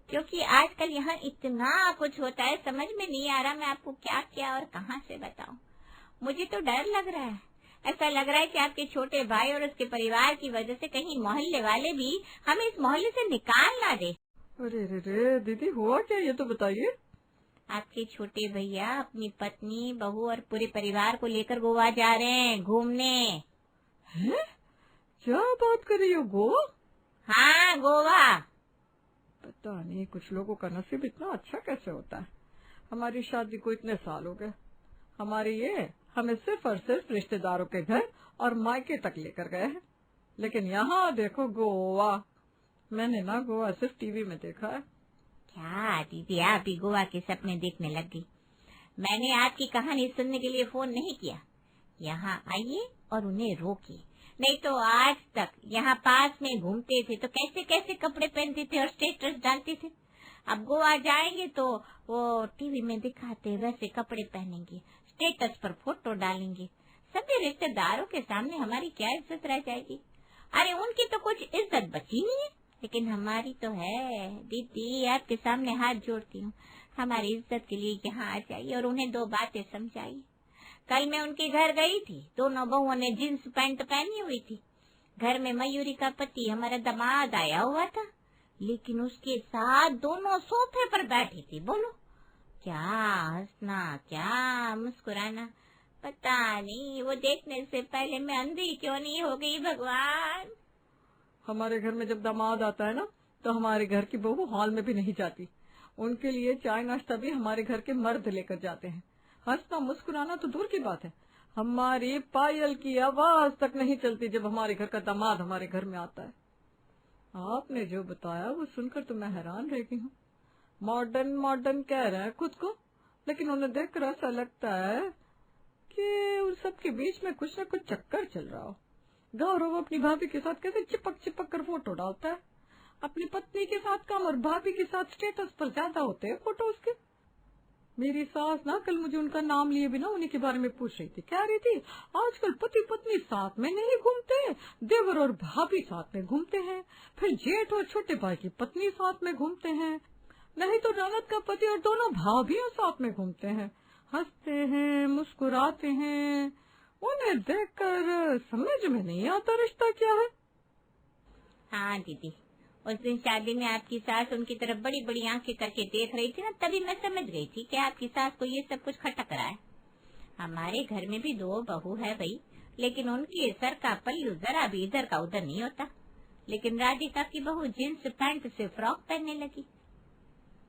क्योंकि आजकल यहाँ इतना कुछ होता है, समझ में नहीं आ रहा मैं आपको क्या क्या और कहाँ से बताऊं। मुझे तो डर लग रहा है, ऐसा लग रहा है कि आपके छोटे भाई और उसके परिवार की वजह से कहीं मोहल्ले वाले भी हमें इस मोहल्ले से निकाल ना दे। अरे रे दीदी, हुआ क्या ये तो बताइए। आपके छोटे भैया अपनी पत्नी, बहू और पूरे परिवार को लेकर गोवा जा रहे हैं घूमने। हैं? क्या बात कर रही हो? गोवा? हाँ, गोवा। पता नहीं कुछ लोगों का नसीब इतना अच्छा कैसे होता है। हमारी शादी को इतने साल हो गए, हमारी ये हमें सिर्फ और सिर्फ रिश्तेदारों के घर और मायके तक लेकर गए हैं, लेकिन यहाँ देखो गोवा। मैंने ना गोवा सिर्फ टीवी में देखा है। क्या दीदी, आप भी गोवा के सपने देखने लग गई? मैंने आपकी कहानी सुनने के लिए फोन नहीं किया। यहाँ आइए और उन्हें रोकिए, नहीं तो आज तक यहाँ पास में घूमते थे तो कैसे कैसे कपड़े पहनते थे और स्टेटस डालते थे। अब गोवा जाएंगे तो वो टीवी में दिखाते वैसे कपड़े पहनेंगे, स्टेटस पर फोटो डालेंगे। सभी रिश्तेदारों के सामने हमारी क्या इज्जत रह जाएगी? अरे उनकी तो कुछ इज्जत बची नहीं है, लेकिन हमारी तो है। दीदी, आपके सामने हाथ जोड़ती हूँ, हमारी इज्जत के लिए यहाँ आ जाइए और उन्हें दो बातें समझाइए। कल मैं उनके घर गई थी, दोनों बहुओं ने जींस पैंट पहनी हुई थी। घर में मयूरी का पति हमारा दामाद आया हुआ था, लेकिन उसके साथ दोनों सोफे पर बैठी थी। बोलो क्या हंसना, क्या मुस्कुराना, पता नहीं वो देखने से पहले मैं अंधी क्यों नहीं हो गई भगवान। हमारे घर में जब दामाद आता है ना, तो हमारे घर की बहू हॉल में भी नहीं जाती। उनके लिए चाय नाश्ता भी हमारे घर के मर्द लेकर जाते हैं। हंसना मुस्कुराना तो दूर की बात है, हमारी पायल की आवाज तक नहीं चलती जब हमारे घर का दामाद हमारे घर में आता है। आपने जो बताया वो सुनकर तो मैं हैरान रह गई हूँ। मॉडर्न मॉडर्न कह रहे हैं खुद को, लेकिन उन्हें देखकर ऐसा लगता है कि उन सबके बीच में कुछ न कुछ चक्कर चल रहा हो। गौरव अपनी भाभी के साथ कैसे चिपक चिपक कर फोटो डालता है, अपनी पत्नी के साथ कम और भाभी के साथ स्टेटस पर ज्यादा होते हैं फोटो उसके। मेरी सास ना कल मुझे उनका नाम लिए बिना उन्हीं के बारे में पूछ रही थी, कह रही थी आजकल पति पत्नी साथ में नहीं घूमते, देवर और भाभी साथ में घूमते हैं, फिर जेठ और छोटे भाई की पत्नी साथ में घूमते हैं, नहीं तो ननद का पति और दोनों भाभियां साथ में घूमते हैं, हंसते हैं, मुस्कुराते हैं। उन्हें देखकर समझ में नहीं आता रिश्ता क्या है। हाँ दीदी, उस दिन शादी में आपकी सास उनकी तरफ बड़ी बड़ी आंखें करके देख रही थी ना, तभी मैं समझ गई थी कि आपकी सास को ये सब कुछ खटक रहा है। हमारे घर में भी 2 बहू है भाई, लेकिन उनके सर का पल्लू जरा भी इधर का उधर नहीं होता। लेकिन राधिका की बहू जींस पैंट से फ्रॉक पहनने लगी,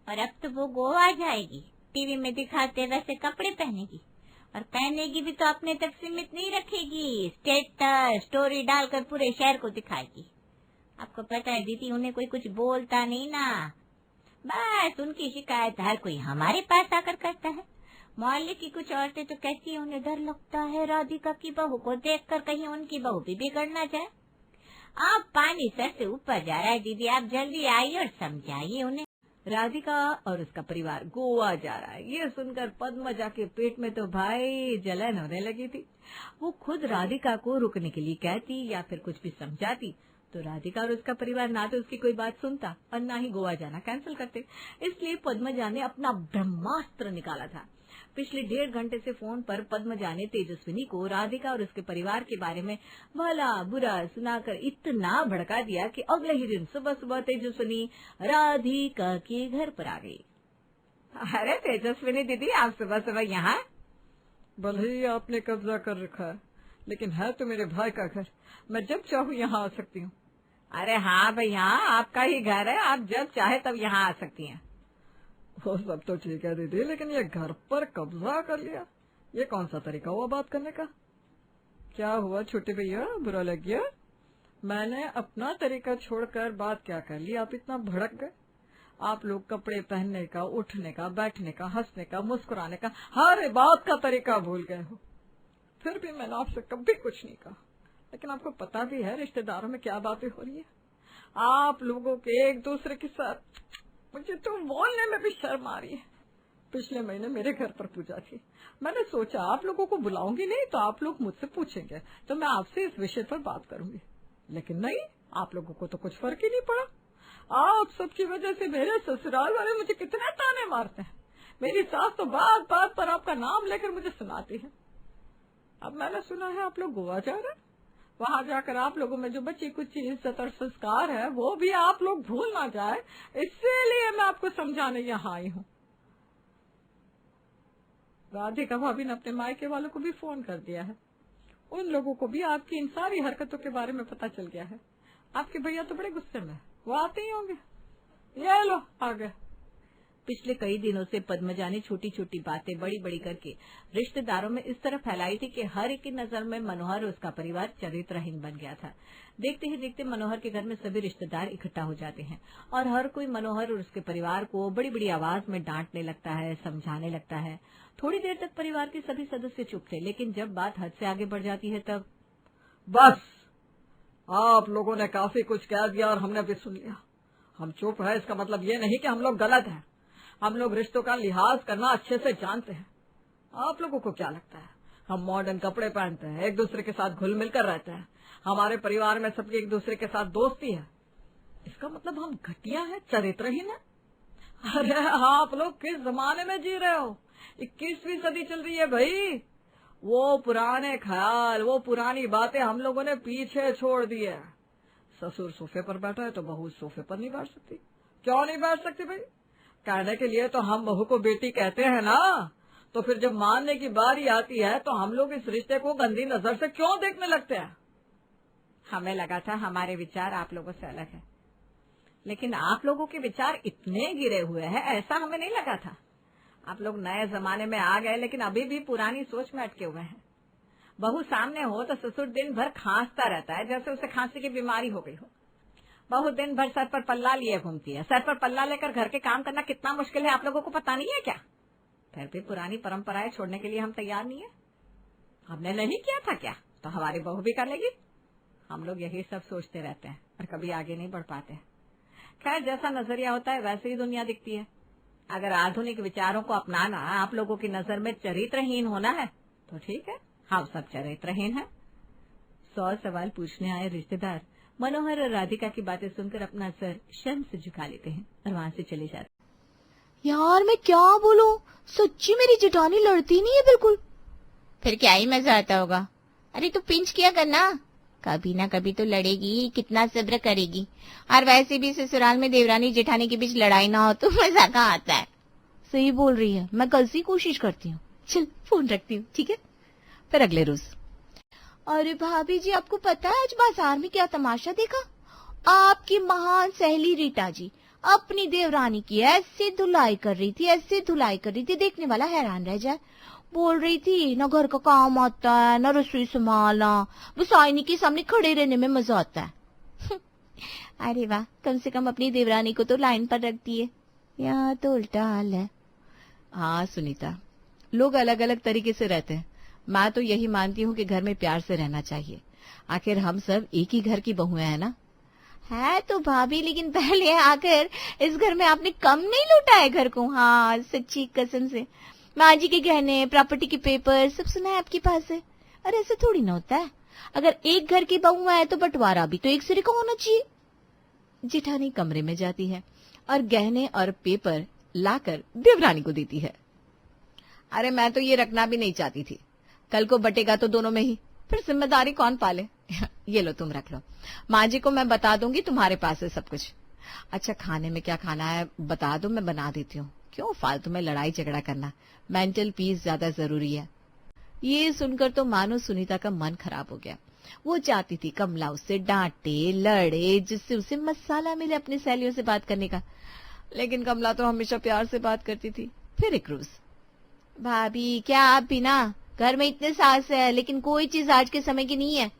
और अब तो वो गोवा जाएगी, टीवी में दिखाते वैसे कपड़े पहनेगी, और पहनेगी भी तो अपने तक सीमित नहीं रखेगी, स्टेटस स्टोरी डालकर पूरे शहर को दिखाएगी। आपको पता है दीदी, उन्हें कोई कुछ बोलता नहीं ना, बस उनकी शिकायत हर कोई हमारे पास आकर करता है। मोहल्ले की कुछ औरतें तो कहती है उन्हें डर लगता है राधिका की बहू को देखकर कहीं उनकी बहू भी बिगड़ ना जाए। आप पानी सर से ऊपर जा रहा है दीदी, आप जल्दी आइए और समझाइए उन्हें। राधिका और उसका परिवार गोवा जा रहा है, ये सुनकर पद्मजा के पेट में तो भाई जलन होने लगी थी। वो खुद राधिका को रुकने के लिए कहती या फिर कुछ भी समझाती तो राधिका और उसका परिवार ना तो उसकी कोई बात सुनता और ना ही गोवा जाना कैंसिल करते। इसलिए पद्मजा ने अपना ब्रह्मास्त्र निकाला था। पिछले 1.5 घंटे से फोन पर पद्मजा ने तेजस्विनी को राधिका और उसके परिवार के बारे में भला बुरा सुनाकर इतना भड़का दिया कि अगले ही दिन सुबह सुबह तेजस्विनी राधिका के घर पर आ गई। अरे तेजस्विनी दीदी, आप सुबह सुबह यहाँ? भले ही आपने कब्जा कर रखा है, लेकिन है तो मेरे भाई का घर, मैं जब चाहूँ यहाँ आ सकती हूँ। अरे हाँ भैया, आपका ही घर है, आप जब चाहे तब यहाँ आ सकती हैं। वो सब तो ठीक है दीदी, लेकिन ये घर पर कब्जा कर लिया, ये कौन सा तरीका हुआ बात करने का? क्या हुआ छोटे भैया, बुरा लग गया? मैंने अपना तरीका छोड़कर बात क्या कर ली, आप इतना भड़क गए? आप लोग कपड़े पहनने का, उठने का, बैठने का, हंसने का, मुस्कुराने का, हर बात का तरीका भूल गए हो। फिर भी मैंने आपसे कभी कुछ नहीं कहा, लेकिन आपको पता भी है रिश्तेदारों में क्या बातें हो रही है। आप लोगों के एक दूसरे के साथ, मुझे तो बोलने में भी शर्म आ रही है। पिछले महीने मेरे घर पर पूजा थी, मैंने सोचा आप लोगों को बुलाऊंगी नहीं तो आप लोग मुझसे पूछेंगे तो मैं आपसे इस विषय पर बात करूंगी, लेकिन नहीं, आप लोगों को तो कुछ फर्क ही नहीं पड़ा। आप सबकी वजह से मेरे ससुराल वाले मुझे कितने ताने मारते हैं। मेरी सास तो बात बात पर आपका नाम लेकर मुझे सुनाती है। अब मैंने सुना है आप लोग गोवा जा रहे हैं, वहां जाकर आप लोगों में जो बची कुछ इज्जत और संस्कार है वो भी आप लोग भूल ना जाए, इसीलिए मैं आपको समझाने यहाँ आई हूँ। राधिका भाभी ने अपने मायके वालों को भी फोन कर दिया है, उन लोगों को भी आपकी इन सारी हरकतों के बारे में पता चल गया है। आपके भैया तो बड़े गुस्से में, वो आते ही होंगे। ये लो आ गए। पिछले कई दिनों से पद्मजा ने छोटी छोटी बातें बड़ी बड़ी करके रिश्तेदारों में इस तरह फैलाई थी कि हर एक की नजर में मनोहर और उसका परिवार चरित्रहीन बन गया था। देखते ही देखते मनोहर के घर में सभी रिश्तेदार इकट्ठा हो जाते हैं और हर कोई मनोहर और उसके परिवार को बड़ी बड़ी आवाज में डांटने लगता है, समझाने लगता है। थोड़ी देर तक परिवार के सभी सदस्य चुप थे, लेकिन जब बात हद से आगे बढ़ जाती है तब बस आप लोगों ने काफी कुछ कह दिया और हमने भी सुन लिया। हम चुप है इसका मतलब ये नहीं कि हम लोग गलत हैं, हम लोग रिश्तों का लिहाज करना अच्छे से जानते हैं। आप लोगों को क्या लगता है हम मॉडर्न कपड़े पहनते हैं, एक दूसरे के साथ घुल मिलकर रहते हैं, हमारे परिवार में सबकी एक दूसरे के साथ दोस्ती है, इसका मतलब हम घटिया हैं, चरित्रहीन हैं? अरे आप लोग किस जमाने में जी रहे हो? 21वीं सदी चल रही है भाई। वो पुराने ख्याल, वो पुरानी बातें हम लोगों ने पीछे छोड़ दी है। ससुर सोफे पर बैठा है तो बहू सोफे पर नहीं बैठ सकती। क्यों नहीं बैठ सकती भाई? कहने के लिए तो हम बहू को बेटी कहते हैं ना, तो फिर जब मानने की बारी आती है तो हम लोग इस रिश्ते को गंदी नजर से क्यों देखने लगते हैं? हमें लगा था हमारे विचार आप लोगों से अलग है, लेकिन आप लोगों के विचार इतने गिरे हुए हैं ऐसा हमें नहीं लगा था। आप लोग नए जमाने में आ गए, लेकिन अभी भी पुरानी सोच में अटके हुए हैं। बहू सामने हो तो ससुर दिन भर खांसता रहता है जैसे उसे खांसी की बीमारी हो गई हो। बहू दिन भर सर पर पल्ला लिए घूमती है। सर पर पल्ला लेकर घर के काम करना कितना मुश्किल है आप लोगों को पता नहीं है क्या? फिर भी पुरानी परंपराएं छोड़ने के लिए हम तैयार नहीं है। हमने नहीं किया था क्या, तो हमारी बहू भी कर लेगी। हम लोग यही सब सोचते रहते हैं और कभी आगे नहीं बढ़ पाते। खैर, जैसा नजरिया होता है वैसे ही दुनिया दिखती है। अगर आधुनिक विचारों को अपनाना आप लोगों की नजर में चरित्रहीन होना है तो ठीक है, हम सब चरित्रहीन हैं। 100 सवाल पूछने आए रिश्तेदार मनोहर और राधिका की बातें सुनकर अपना सर शर्म से झुका लेते हैं और वहाँ से चले जाते। यार मैं क्या बोलूं, सच्ची मेरी जेठानी लड़ती नहीं है बिल्कुल। फिर क्या ही मजा आता होगा। अरे तू पिंच किया करना, कभी ना कभी तो लड़ेगी, कितना सब्र करेगी। और वैसे भी ससुराल में देवरानी जेठानी के बीच लड़ाई ना हो तो मजा कहाँ आता है। सही बोल रही है, मैं कल से ही कोशिश करती हूँ। चल फोन रखती हूँ, ठीक है। फिर अगले रोज, अरे भाभी जी आपको पता है आज बाजार में क्या तमाशा देखा? आपकी महान सहेली रीटा जी अपनी देवरानी की ऐसे धुलाई कर रही थी, ऐसे धुलाई कर रही थी, देखने वाला हैरान रह जाए। बोल रही थी ना घर का काम आता है, ना रसोई संभालना, बस आईने के सामने खड़े रहने में मजा आता है। अरे वाह, कम से कम अपनी देवरानी को तो लाइन पर रखती है। यहाँ तो उल्टा हाल है। हाँ सुनीता, लोग अलग अलग तरीके से रहते हैं। मैं तो यही मानती हूँ कि घर में प्यार से रहना चाहिए। आखिर हम सब एक ही घर की बहुएं हैं ना। है तो भाभी, लेकिन पहले आकर इस घर में आपने कम नहीं लूटा है घर को। हाँ सच्ची कसम से, माँ जी के गहने, प्रॉपर्टी के पेपर सब सुना है आपके पास है। अरे ऐसे थोड़ी ना होता है, अगर एक घर की बहू है तो बंटवारा भी तो एक सिरे का होना चाहिए। जेठानी कमरे में जाती है और गहने और पेपर लाकर देवरानी को देती है। अरे मैं तो ये रखना भी नहीं चाहती थी, कल को बटेगा तो दोनों में ही, फिर जिम्मेदारी कौन पाले। ये लो तुम रख लो, माँ जी को मैं बता दूंगी तुम्हारे पास है सब कुछ। अच्छा खाने में क्या खाना है बता दो, मैं बना देती हूँ। क्यों फालतू में लड़ाई झगड़ा करना, मेंटल पीस ज्यादा जरूरी है। ये सुनकर तो मानो सुनीता का मन खराब हो गया। वो चाहती थी कमला उससे डांटे लड़े, जिससे उसे मसाला मिले अपनी सहेलियों से बात करने का, लेकिन कमला तो हमेशा प्यार से बात करती थी। फिर एक रोज, भाभी क्या आप भी ना, घर में इतने सास है लेकिन कोई चीज आज के समय की नहीं है।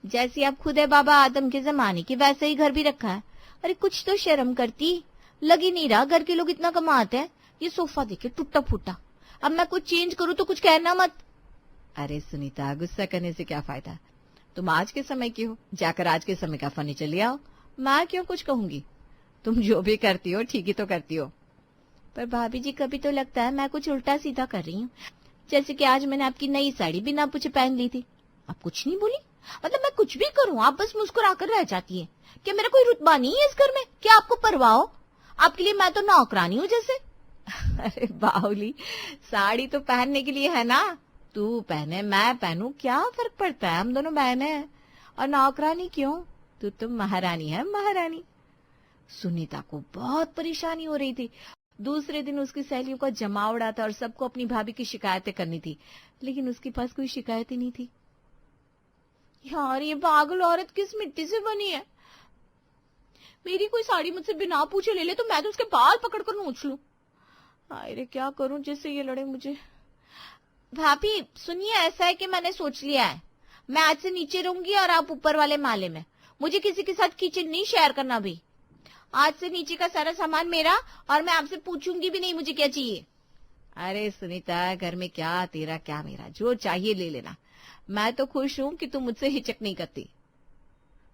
जैसी आप खुद है बाबा आदम के जमाने की, वैसे ही घर भी रखा है। अरे कुछ तो शर्म करती, लग ही नहीं रहा घर के लोग इतना कमाते हैं। ये सोफा देखे टूटा फूटा, अब मैं कुछ चेंज करूँ तो कुछ कहना मत। अरे सुनीता गुस्सा करने से क्या फायदा, तुम आज के समय की हो, जाकर आज के समय का फर्नीचर ले आओ। मैं क्यों कुछ कहूंगी, तुम जो भी करती हो ठीक ही तो करती हो। पर भाभी जी कभी तो लगता है मैं कुछ उल्टा सीधा कर रही हूँ। जैसे कि आज मैंने आपकी नई साड़ी बिना पूछे पहन ली थी, आप कुछ नहीं बोली। मतलब मैं कुछ भी करूँ आप बस मुस्कुरा कर रह जाती है। क्या मेरा कोई रुतबा नहीं है इस घर में? क्या आपको परवाह हो? आपके लिए मैं तो नौकरानी हूँ जैसे। अरे बाहुली, साड़ी तो पहनने के लिए है ना, तू पहने मैं पहनूं क्या फर्क पड़ता है, हम दोनों बहने हैं। और नौकरानी क्यों, तू तो महारानी है महारानी। सुनीता को बहुत परेशानी हो रही थी। दूसरे दिन उसकी सहेलियों का जमावड़ा था और सबको अपनी भाभी की शिकायतें करनी थी, लेकिन उसके पास कोई शिकायत ही नहीं थी। यार ये पागल औरत किस मिट्टी से बनी है। मेरी कोई साड़ी मुझसे बिना पूछे ले ले तो मैं तो उसके बाल पकड़कर नोच लूं। अरे क्या करूं जिससे ये लड़े मुझे। भाभी सुनिए, ऐसा है कि मैंने सोच लिया है, मैं आज से नीचे रहूंगी और आप ऊपर वाले माले में। मुझे किसी के साथ किचन नहीं शेयर करना भी। आज से नीचे का सारा सामान मेरा, और मैं आपसे पूछूंगी भी नहीं मुझे क्या चाहिए। अरे सुनीता, घर में क्या तेरा क्या मेरा, जो चाहिए ले लेना। मैं तो खुश हूँ कि तुम मुझसे हिचक नहीं करती।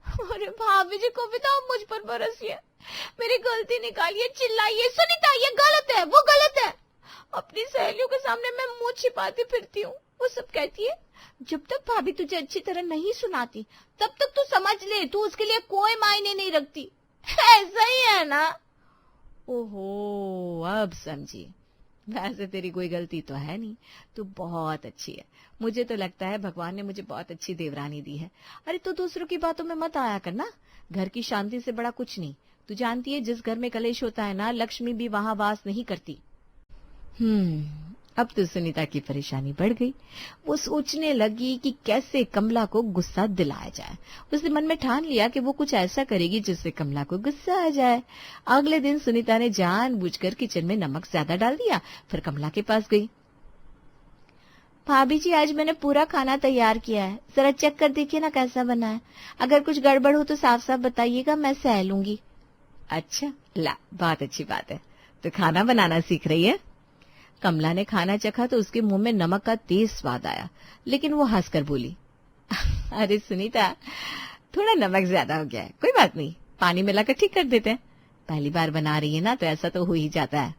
अरे भाभी जी को भी तो आप मुझ पर बरसिए, मेरी गलती निकालिए, चिल्लाइए। सुनीता ये गलत है, वो गलत है। अपनी सहेलियों के सामने मैं मुंह छिपाती फिरती हूँ। वो सब कहती है जब तक भाभी तुझे अच्छी तरह नहीं सुनाती तब तक तू समझ ले, तू उसके लिए कोई मायने नहीं रखती। ऐसा ही है ना? ओहो अब समझी। वैसे तेरी कोई गलती तो है नहीं, तू बहुत अच्छी है। मुझे तो लगता है भगवान ने मुझे बहुत अच्छी देवरानी दी है। अरे तू दूसरों की बातों में मत आया करना, घर की शांति से बड़ा कुछ नहीं। तू जानती है जिस घर में कलेश होता है ना, लक्ष्मी भी वहां वास नहीं करती। अब तो सुनीता की परेशानी बढ़ गई। वो सोचने लगी कि कैसे कमला को गुस्सा दिलाया जाए। उसने मन में ठान लिया कि वो कुछ ऐसा करेगी जिससे कमला को गुस्सा आ जाए। अगले दिन सुनीता ने जानबूझकर किचन में नमक ज्यादा डाल दिया, फिर कमला के पास गई। भाभी जी आज मैंने पूरा खाना तैयार किया है, जरा चेक कर देखिए ना कैसा बना है। अगर कुछ गड़बड़ हो तो साफ साफ बताइएगा, मैं सह लूंगी। अच्छा ला, बहुत अच्छी बात है, तो खाना बनाना सीख रही है। कमला ने खाना चखा तो उसके मुंह में नमक का तेज स्वाद आया, लेकिन वो हंसकर बोली, अरे सुनीता थोड़ा नमक ज्यादा हो गया है, कोई बात नहीं, पानी मिलाकर ठीक कर देते हैं। पहली बार बना रही है ना, तो ऐसा तो हो ही जाता है।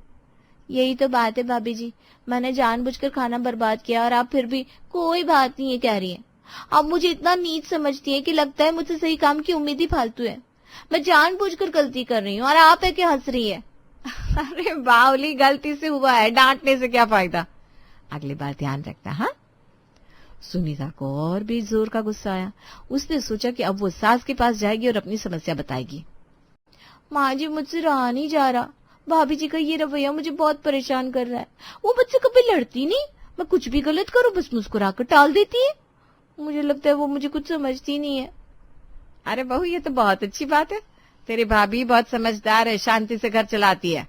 यही तो बात है भाभी जी, मैंने जानबूझकर खाना बर्बाद किया और आप फिर भी कोई बात नहीं है कह रही है। आप मुझे इतना नीच समझती है कि लगता है मुझसे सही काम की उम्मीद ही फालतू है। मैं जानबूझकर गलती कर रही हूँ और आप है कि हंस रही है। अरे बावली, गलती से हुआ है, डांटने से क्या फायदा, अगली बार ध्यान रखना। हाँ सुनीता को और भी जोर का गुस्सा आया। उसने सोचा कि अब वो सास के पास जाएगी और अपनी समस्या बताएगी। माँ जी, मुझसे रहा नहीं जा रहा। भाभी जी का ये रवैया मुझे बहुत परेशान कर रहा है। वो मुझसे कभी लड़ती नहीं, मैं कुछ भी गलत करूं बस मुस्कुराकर टाल देती है। मुझे लगता है वो मुझे कुछ समझती नहीं है। अरे बहू, ये तो बहुत अच्छी बात है। तेरी भाभी बहुत समझदार है, शांति से घर चलाती है।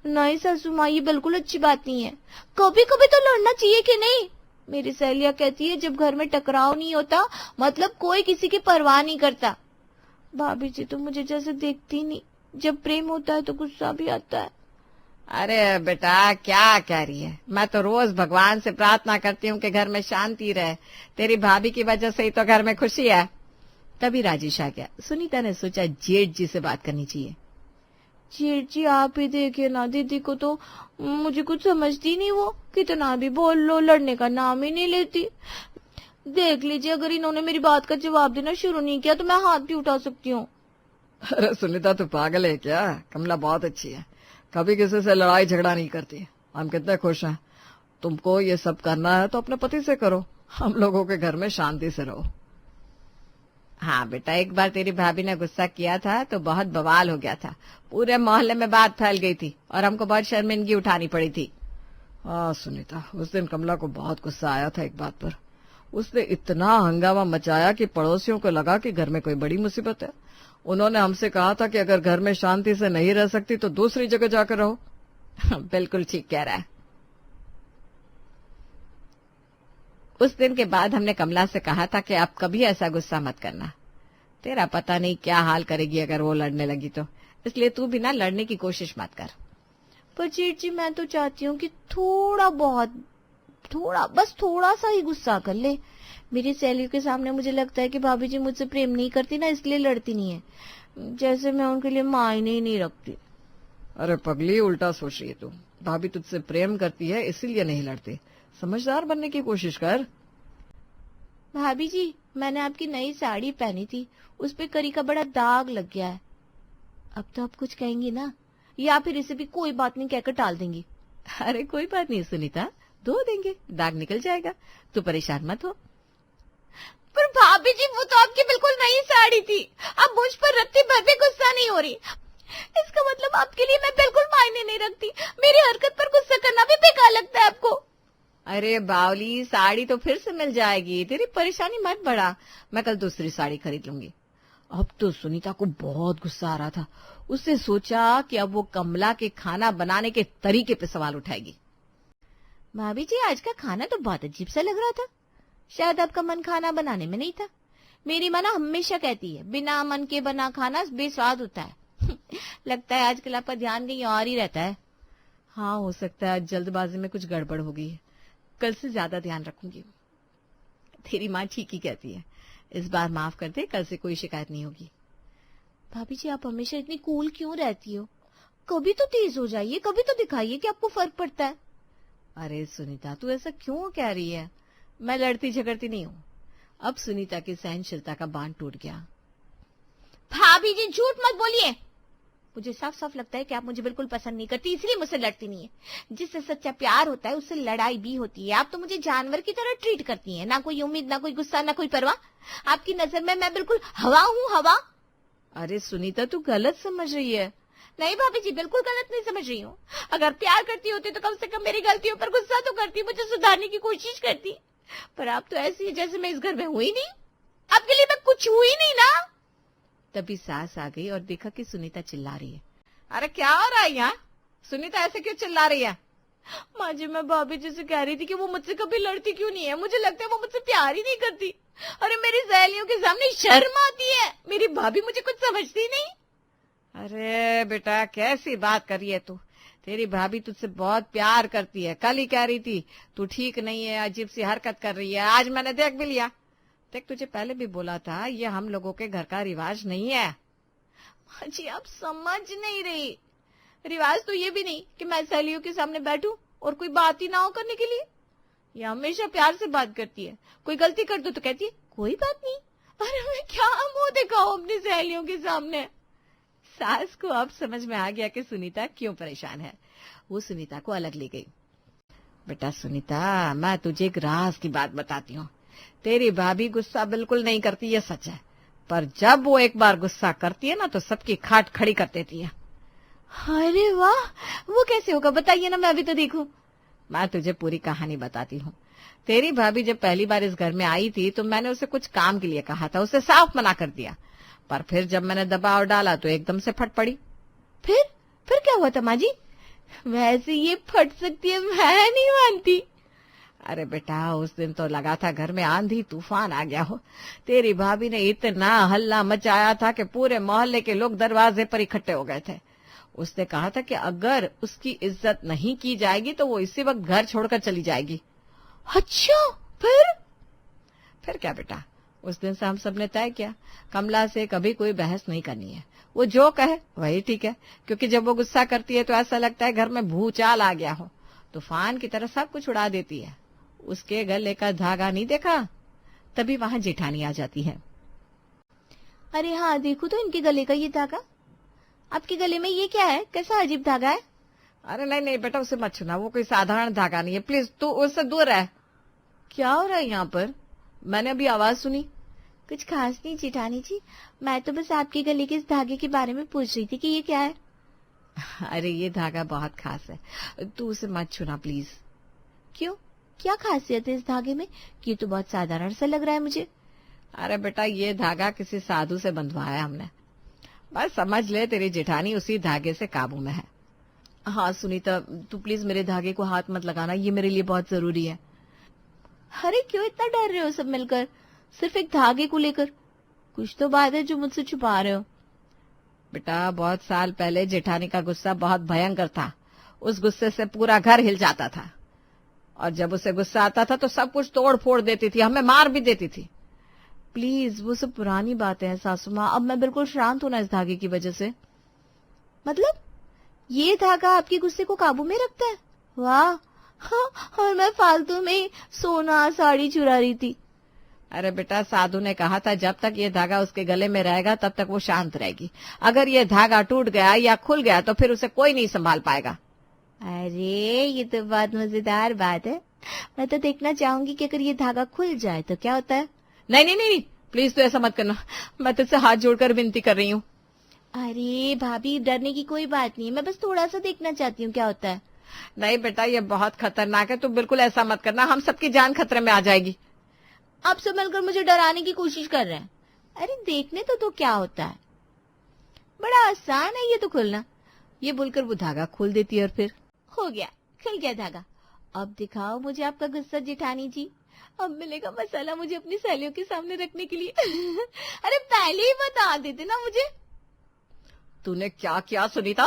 नहीं सासू माँ, ये बिल्कुल अच्छी बात नहीं है। कभी कभी तो लड़ना चाहिए कि नहीं? मेरी सहेलियां कहती है जब घर में टकराव नहीं होता मतलब कोई किसी की परवाह नहीं करता। भाभी जी तो मुझे जैसे देखती नहीं, जब प्रेम होता है तो गुस्सा भी आता है। अरे बेटा, क्या कह रही है? मैं तो रोज भगवान से प्रार्थना करती हूँ कि घर में शांति रहे। तेरी भाभी की वजह से ही तो घर में खुशी है। तभी राजेश आ गया। सुनीता ने सोचा जेठ जी से बात करनी चाहिए। जेठ जी आप ही देखिए ना, दीदी को तो मुझे कुछ समझती नहीं। वो कितना भी बोल लो लड़ने का नाम ही नहीं लेती। देख लीजिए, अगर इन्होंने मेरी बात का जवाब देना शुरू नहीं किया तो मैं हाथ भी उठा सकती हूँ। अरे सुनीता, तू पागल है क्या? कमला बहुत अच्छी है, कभी किसी से लड़ाई झगड़ा नहीं करती। हम कितने खुश हैं। तुमको ये सब करना है तो अपने पति से करो, हम लोगों के घर में शांति से रहो। हाँ बेटा, एक बार तेरी भाभी ने गुस्सा किया था तो बहुत बवाल हो गया था। पूरे मोहल्ले में बात फैल गई थी और हमको बहुत शर्मिंदगी उठानी पड़ी थी। हाँ सुनीता, उस दिन कमला को बहुत गुस्सा आया था एक बात पर। उसने इतना हंगामा मचाया कि पड़ोसियों को लगा कि घर में कोई बड़ी मुसीबत है। उन्होंने हमसे कहा था कि अगर घर में शांति से नहीं रह सकती तो दूसरी जगह जाकर रहो। बिल्कुल ठीक कह रहा है। उस दिन के बाद हमने कमला से कहा था कि आप कभी ऐसा गुस्सा मत करना। तेरा पता नहीं क्या हाल करेगी अगर वो लड़ने लगी तो, इसलिए तू भी ना लड़ने की कोशिश मत कर। पर जेठ जी, मैं तो चाहती हूँ कि बस थोड़ा सा ही गुस्सा कर ले। मेरी सहेलियों के सामने मुझे लगता है कि भाभी जी मुझसे प्रेम नहीं करती ना, इसलिए लड़ती नहीं है। जैसे मैं उनके लिए मायने ही नहीं रखती। अरे पगली, उल्टा सोच रही है तू। भाभी तुझसे प्रेम करती है इसीलिए नहीं लड़ती। समझदार बनने की कोशिश कर। भाभी जी, मैंने आपकी नई साड़ी पहनी थी, उस पे करी का बड़ा दाग लग गया है। अब तो आप कुछ कहेंगी ना, या फिर इसे भी कोई बात नहीं कहकर टाल देंगी? अरे कोई बात नहीं सुनीता, धो देंगे, दाग निकल जाएगा, तू परेशान मत हो। पर भाभी जी, वो तो आपकी बिल्कुल नई साड़ी थी। अब मुझ पर रत्ती भर भी गुस्सा नहीं हो रही। इसका मतलब आपके लिए मैं बिल्कुल मायने नहीं रखती। मेरी हरकत पर गुस्सा करना भी बेकार लगता है आपको? अरे बावली, साड़ी तो फिर से मिल जाएगी, तेरी परेशानी मत बढ़ा। मैं कल दूसरी साड़ी खरीद लूंगी। अब तो सुनीता को बहुत गुस्सा आ रहा था। उसने सोचा कि अब वो कमला के खाना बनाने के तरीके पे सवाल उठाएगी। भाभी जी, आज का खाना तो बहुत अजीब सा लग रहा था। शायद आपका मन खाना बनाने में नहीं था। मेरी माँ हमेशा कहती है बिना मन के बना खाना बेस्वाद होता है। लगता है आजकल आपका ध्यान कहीं और ही रहता है। हाँ, हो सकता है जल्दबाजी में कुछ गड़बड़ हो गई है। कल से ज्यादा ध्यान रखूंगी। तेरी माँ ठीक ही कहती है, इस बार माफ कर दे, कल से कोई शिकायत नहीं होगी। भाभी जी, आप हमेशा इतनी कूल क्यों रहती हो? कभी तो तेज हो जाइए, कभी तो दिखाइए कि आपको फर्क पड़ता है। अरे सुनीता, तू ऐसा क्यों कह रही है? मैं लड़ती झगड़ती नहीं हूँ। अब सुनीता की सहनशीलता का बांध टूट गया। भाभी जी, झूठ मत बोलिए। मुझे साफ साफ लगता है कि आप मुझे बिल्कुल पसंद नहीं करती, इसलिए मुझसे लड़ती नहीं है। जिससे सच्चा प्यार होता है उससे लड़ाई भी होती है। आप तो मुझे जानवर की तरह ट्रीट करती हैं, ना कोई उम्मीद, ना कोई गुस्सा, ना कोई परवाह। आपकी नजर में मैं बिल्कुल हवा हूँ, हवा। अरे सुनीता, तू गलत समझ रही है। नहीं भाभी जी, बिल्कुल गलत नहीं समझ रही हूँ। अगर प्यार करती होती तो कम से कम मेरी गलतियों पर गुस्सा तो करती, मुझे सुधारने की कोशिश करती। पर आप तो ऐसी है जैसे मैं इस घर में हुई नहीं। आपके लिए मैं कुछ हुई नहीं ना। तभी सास आ गई और देखा कि सुनीता चिल्ला रही है। अरे क्या हो रहा है यहाँ? सुनीता ऐसे क्यों चिल्ला रही है? माँ जी, मैं भाभी जी से कह रही थी कि वो मुझसे कभी लड़ती क्यों नहीं है। मुझे लगता है वो मुझसे प्यार ही नहीं करती। अरे मेरी सहेलियों के सामने शर्म आती है। मेरी भाभी मुझे कुछ समझती नहीं। अरे बेटा, कैसी बात कर रही है तू? तेरी भाभी तुझसे बहुत प्यार करती है। कल ही कह रही थी तू ठीक नहीं है, अजीब सी हरकत कर रही है। आज मैंने देख भी लिया। देख, तुझे पहले भी बोला था, ये हम लोगों के घर का रिवाज नहीं है। माँ जी, आप समझ नहीं रही। रिवाज तो ये भी नहीं कि मैं सहेलियों के सामने बैठूं और कोई बात ही ना हो करने के लिए। ये हमेशा प्यार से बात करती है। कोई गलती कर दो तो कहती है कोई बात नहीं। अरे मैं क्या मुंह दिखाऊं अपनी सहेलियों के सामने? सास को अब समझ में आ गया कि सुनीता क्यों परेशान है। वो सुनीता को अलग ले गई। बेटा सुनीता, मैं तुझे एक राज की बात बताती हूँ। तेरी भाभी गुस्सा बिल्कुल नहीं करती, ये सच है, पर जब वो एक बार गुस्सा करती है ना तो सबकी खाट खड़ी कर देती है। अरे वाह, वो कैसे होगा, बताइए ना, मैं अभी तो देखूं। मैं तुझे पूरी कहानी बताती हूँ। तेरी भाभी जब पहली बार इस घर में आई थी तो मैंने उसे कुछ काम के लिए कहा था, उसे साफ मना कर दिया, पर फिर जब मैंने दबाव डाला तो एकदम से फट पड़ी। फिर क्या हुआ तमा जी? वैसे ये फट सकती है, मैं नहीं मानती। अरे बेटा, उस दिन तो लगा था घर में आंधी तूफान आ गया हो। तेरी भाभी ने इतना हल्ला मचाया था कि पूरे मोहल्ले के लोग दरवाजे पर इकट्ठे हो गए थे। उसने कहा था कि अगर उसकी इज्जत नहीं की जाएगी तो वो इसी वक्त घर छोड़कर चली जाएगी। अच्छा, फिर क्या बेटा, उस दिन से हम सब ने तय किया कमला से कभी कोई बहस नहीं करनी है, वो जो कहे वही ठीक है, क्योंकि जब वो गुस्सा करती है तो ऐसा लगता है घर में भूचाल आ गया हो, तूफान की तरह सब कुछ उड़ा देती है। उसके गले का धागा नहीं देखा? तभी वहां जेठानी आ जाती है। अरे हाँ, देखो तो इनके गले का ये धागा। आपके गले में ये क्या है, कैसा अजीब धागा है? अरे नहीं नहीं बेटा, उसे मत छूना, वो कोई साधारण धागा नहीं है, प्लीज तू उससे दूर रह। क्या हो रहा है यहाँ पर? मैंने अभी आवाज सुनी। कुछ खास नहीं जेठानी जी, मैं तो बस आपके गले के इस धागे के बारे में पूछ रही थी कि ये क्या है। अरे ये धागा बहुत खास है, तू उसे मत छूना प्लीज। क्यों, क्या खासियत है इस धागे में? ये तो बहुत साधारण सा लग रहा है मुझे। अरे बेटा, ये धागा किसी साधु से बंधवाया हमने, बस समझ ले तेरी जेठानी उसी धागे से काबू में है। हाँ सुनीता, तू प्लीज मेरे धागे को हाथ मत लगाना, ये मेरे लिए बहुत जरूरी है। अरे क्यों इतना डर रहे हो सब मिलकर, सिर्फ एक धागे को लेकर? कुछ तो बात है जो मुझसे छुपा रहे हो। बेटा, बहुत साल पहले जेठानी का गुस्सा बहुत भयंकर था, उस गुस्से से पूरा घर हिल जाता था, और जब उसे गुस्सा आता था तो सब कुछ तोड़ फोड़ देती थी, हमें मार भी देती थी। प्लीज, वो सब पुरानी बातें हैं सासू माँ, अब मैं बिल्कुल शांत हूं ना इस धागे की वजह से। मतलब ये धागा आपके गुस्से को काबू में रखता है? वाह, हाँ, और मैं फालतू में सोना साड़ी चुरा रही थी। अरे बेटा, साधु ने कहा था जब तक ये धागा उसके गले में रहेगा तब तक वो शांत रहेगी, अगर ये धागा टूट गया या खुल गया तो फिर उसे कोई नहीं संभाल पाएगा। अरे ये तो बहुत मजेदार बात है, मैं तो देखना चाहूंगी कि अगर ये धागा खुल जाए तो क्या होता है। नहीं नहीं नहीं, प्लीज तो ऐसा मत करना, मैं तुझसे हाथ जोड़कर विनती कर रही हूँ। अरे भाभी, डरने की कोई बात नहीं है, मैं बस थोड़ा सा देखना चाहती हूँ क्या होता है। नहीं बेटा, ये बहुत खतरनाक है, तू बिल्कुल ऐसा मत करना, हम सबकी जान खतरे में आ जाएगी। आप सब मिलकर मुझे डराने की कोशिश कर रहे हैं। अरे देखने तो क्या होता है, बड़ा आसान है ये तो खुलना। ये बोलकर वो धागा खोल देती है और फिर हो गया, खुल गया धागा। अब दिखाओ मुझे आपका गुस्सा जेठानी जी, अब मिलेगा मसाला मुझे अपनी सहेलियों के सामने रखने के लिए। अरे पहले ही बता देते ना मुझे। तूने क्या किया सुनीता?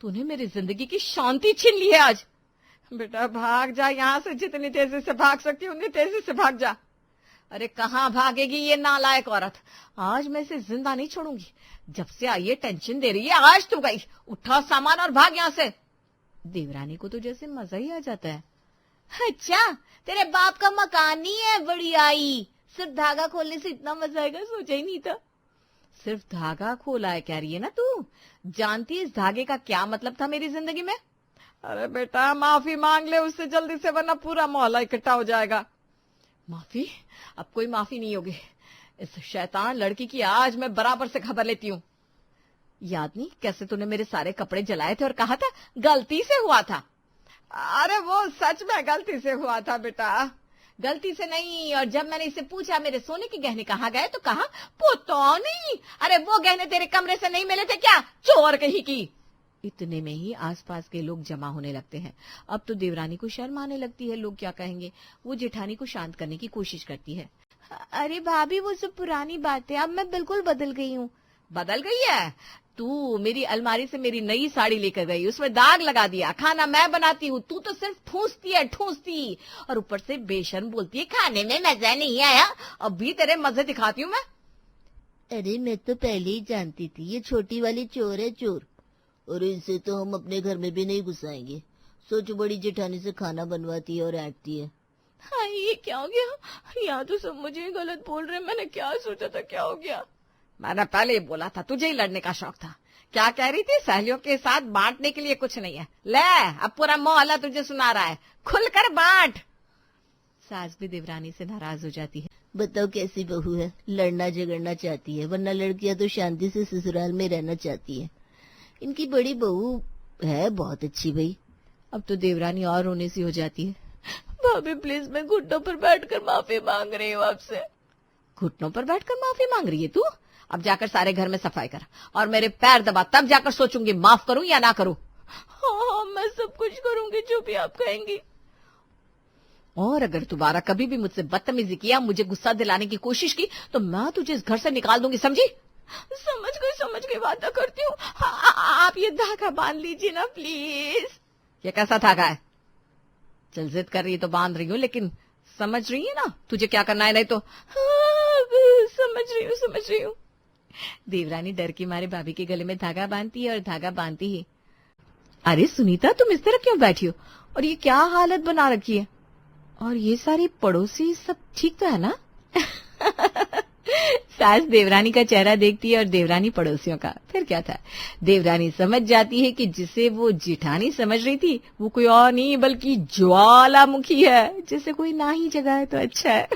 तूने मेरी जिंदगी की शांति छीन ली है आज। बेटा भाग जा यहाँ से, जितनी तेजी से भाग सकती है उतनी तेजी से भाग जा। अरे कहाँ भागेगी ये नालायक औरत, आज मैं इसे जिंदा नहीं छोड़ूंगी। जब से आई ये टेंशन दे रही है, आज तो गई, उठा सामान और भाग यहाँ से। देवरानी को तो जैसे मजा ही आ जाता है। अच्छा, तेरे बाप का मकान नहीं है बड़ी आई, सिर्फ धागा खोलने से इतना मजा आएगा, सोचा ही नहीं था। सिर्फ धागा खोला है कह रही है ना तू? जानती है इस धागे का क्या मतलब था मेरी जिंदगी में? अरे बेटा, माफी मांग ले उससे जल्दी से, वरना पूरा मोहल्ला इकट्ठा हो जाएगा। माफी? अब कोई माफी नहीं होगी, इस शैतान लड़की की आज मैं बराबर से खबर लेती हूँ। याद नहीं कैसे तूने मेरे सारे कपड़े जलाए थे और कहा था गलती से हुआ था? अरे वो सच में गलती से हुआ था बेटा, गलती से नहीं। और जब मैंने इसे पूछा मेरे सोने के गहने कहाँ गए तो कहा पता नहीं। अरे वो गहने तेरे कमरे से नहीं मिले थे क्या, चोर कहीं की। इतने में ही आसपास के लोग जमा होने लगते हैं। अब तो देवरानी को शर्म आने लगती है, लोग क्या कहेंगे। वो जेठानी को शांत करने की कोशिश करती है। अरे भाभी, वो सब पुरानी बात है, अब मैं बिल्कुल बदल गई हूँ। बदल गई है तू? मेरी अलमारी से मेरी नई साड़ी लेकर गई, उसमें दाग लगा दिया, खाना मैं बनाती हूँ, तू तो सिर्फ ठूसती है ठूसती, और ऊपर से बेशर्म बोलती है खाने में मजा नहीं आया। अब भी तेरे मजे दिखाती हूँ मैं। अरे मैं तो पहले ही जानती थी ये छोटी वाली चोर है, चोर, और इनसे तो हम अपने घर में भी नहीं घुसाएंगे। सोचो, बड़ी जेठानी से खाना बनवाती है और ऐंठती है। हाँ, ये क्या हो गया? यहाँ तो सब मुझे गलत बोल रहे हैं, मैंने क्या सोचा था, क्या हो गया? मैंने पहले ही बोला था तुझे ही लड़ने का शौक था। क्या कह रही थी? सहेलियों के साथ बांटने के लिए कुछ नहीं है। ले, अब पूरा मोहल्ला तुझे सुना रहा है, खुलकर बांट। सास भी देवरानी से नाराज हो जाती है। बताओ कैसी बहू है, लड़ना झगड़ना चाहती है, वरना लड़कियां तो शांति से ससुराल में रहना चाहती है। इनकी बड़ी बहू है बहुत अच्छी भाई। अब तो देवरानी और रोने सी हो जाती है। भाभी प्लीज, मैं घुटनों पर बैठकर माफी मांग रही हूँ आपसे। घुटनों पर बैठकर माफी मांग रही है तू? अब जाकर सारे घर में सफाई कर और मेरे पैर दबा, तब जाकर सोचूंगी माफ करूं या ना करूं। हाँ, मैं सब कुछ करूंगी जो भी आप कहेंगी। और अगर दोबारा कभी भी मुझसे बदतमीजी किया, मुझे गुस्सा दिलाने की कोशिश की, तो मैं तुझे इस घर से निकाल दूंगी, समझी? समझ गई, वादा करती हूँ। आप ये धागा बांध लीजिए ना प्लीज। ये कैसा धागा है? चल जिद कर रही है तो बांध रही हूँ, लेकिन समझ रही है ना तुझे क्या करना है? नहीं तो समझ रही हूँ। देवरानी डर के मारे भाभी के गले में धागा बांधती है और धागा बांधती है। अरे सुनीता, तुम इस तरह क्यों बैठी हो? और ये क्या हालत बना रखी है? और ये सारी पड़ोसी सब ठीक तो है ना? सास देवरानी का चेहरा देखती है और देवरानी पड़ोसियों का। फिर क्या था, देवरानी समझ जाती है कि जिसे वो जिठानी समझ रही थी वो कोई और नहीं बल्कि ज्वालामुखी है, जिसे कोई ना ही जगाए तो अच्छा है।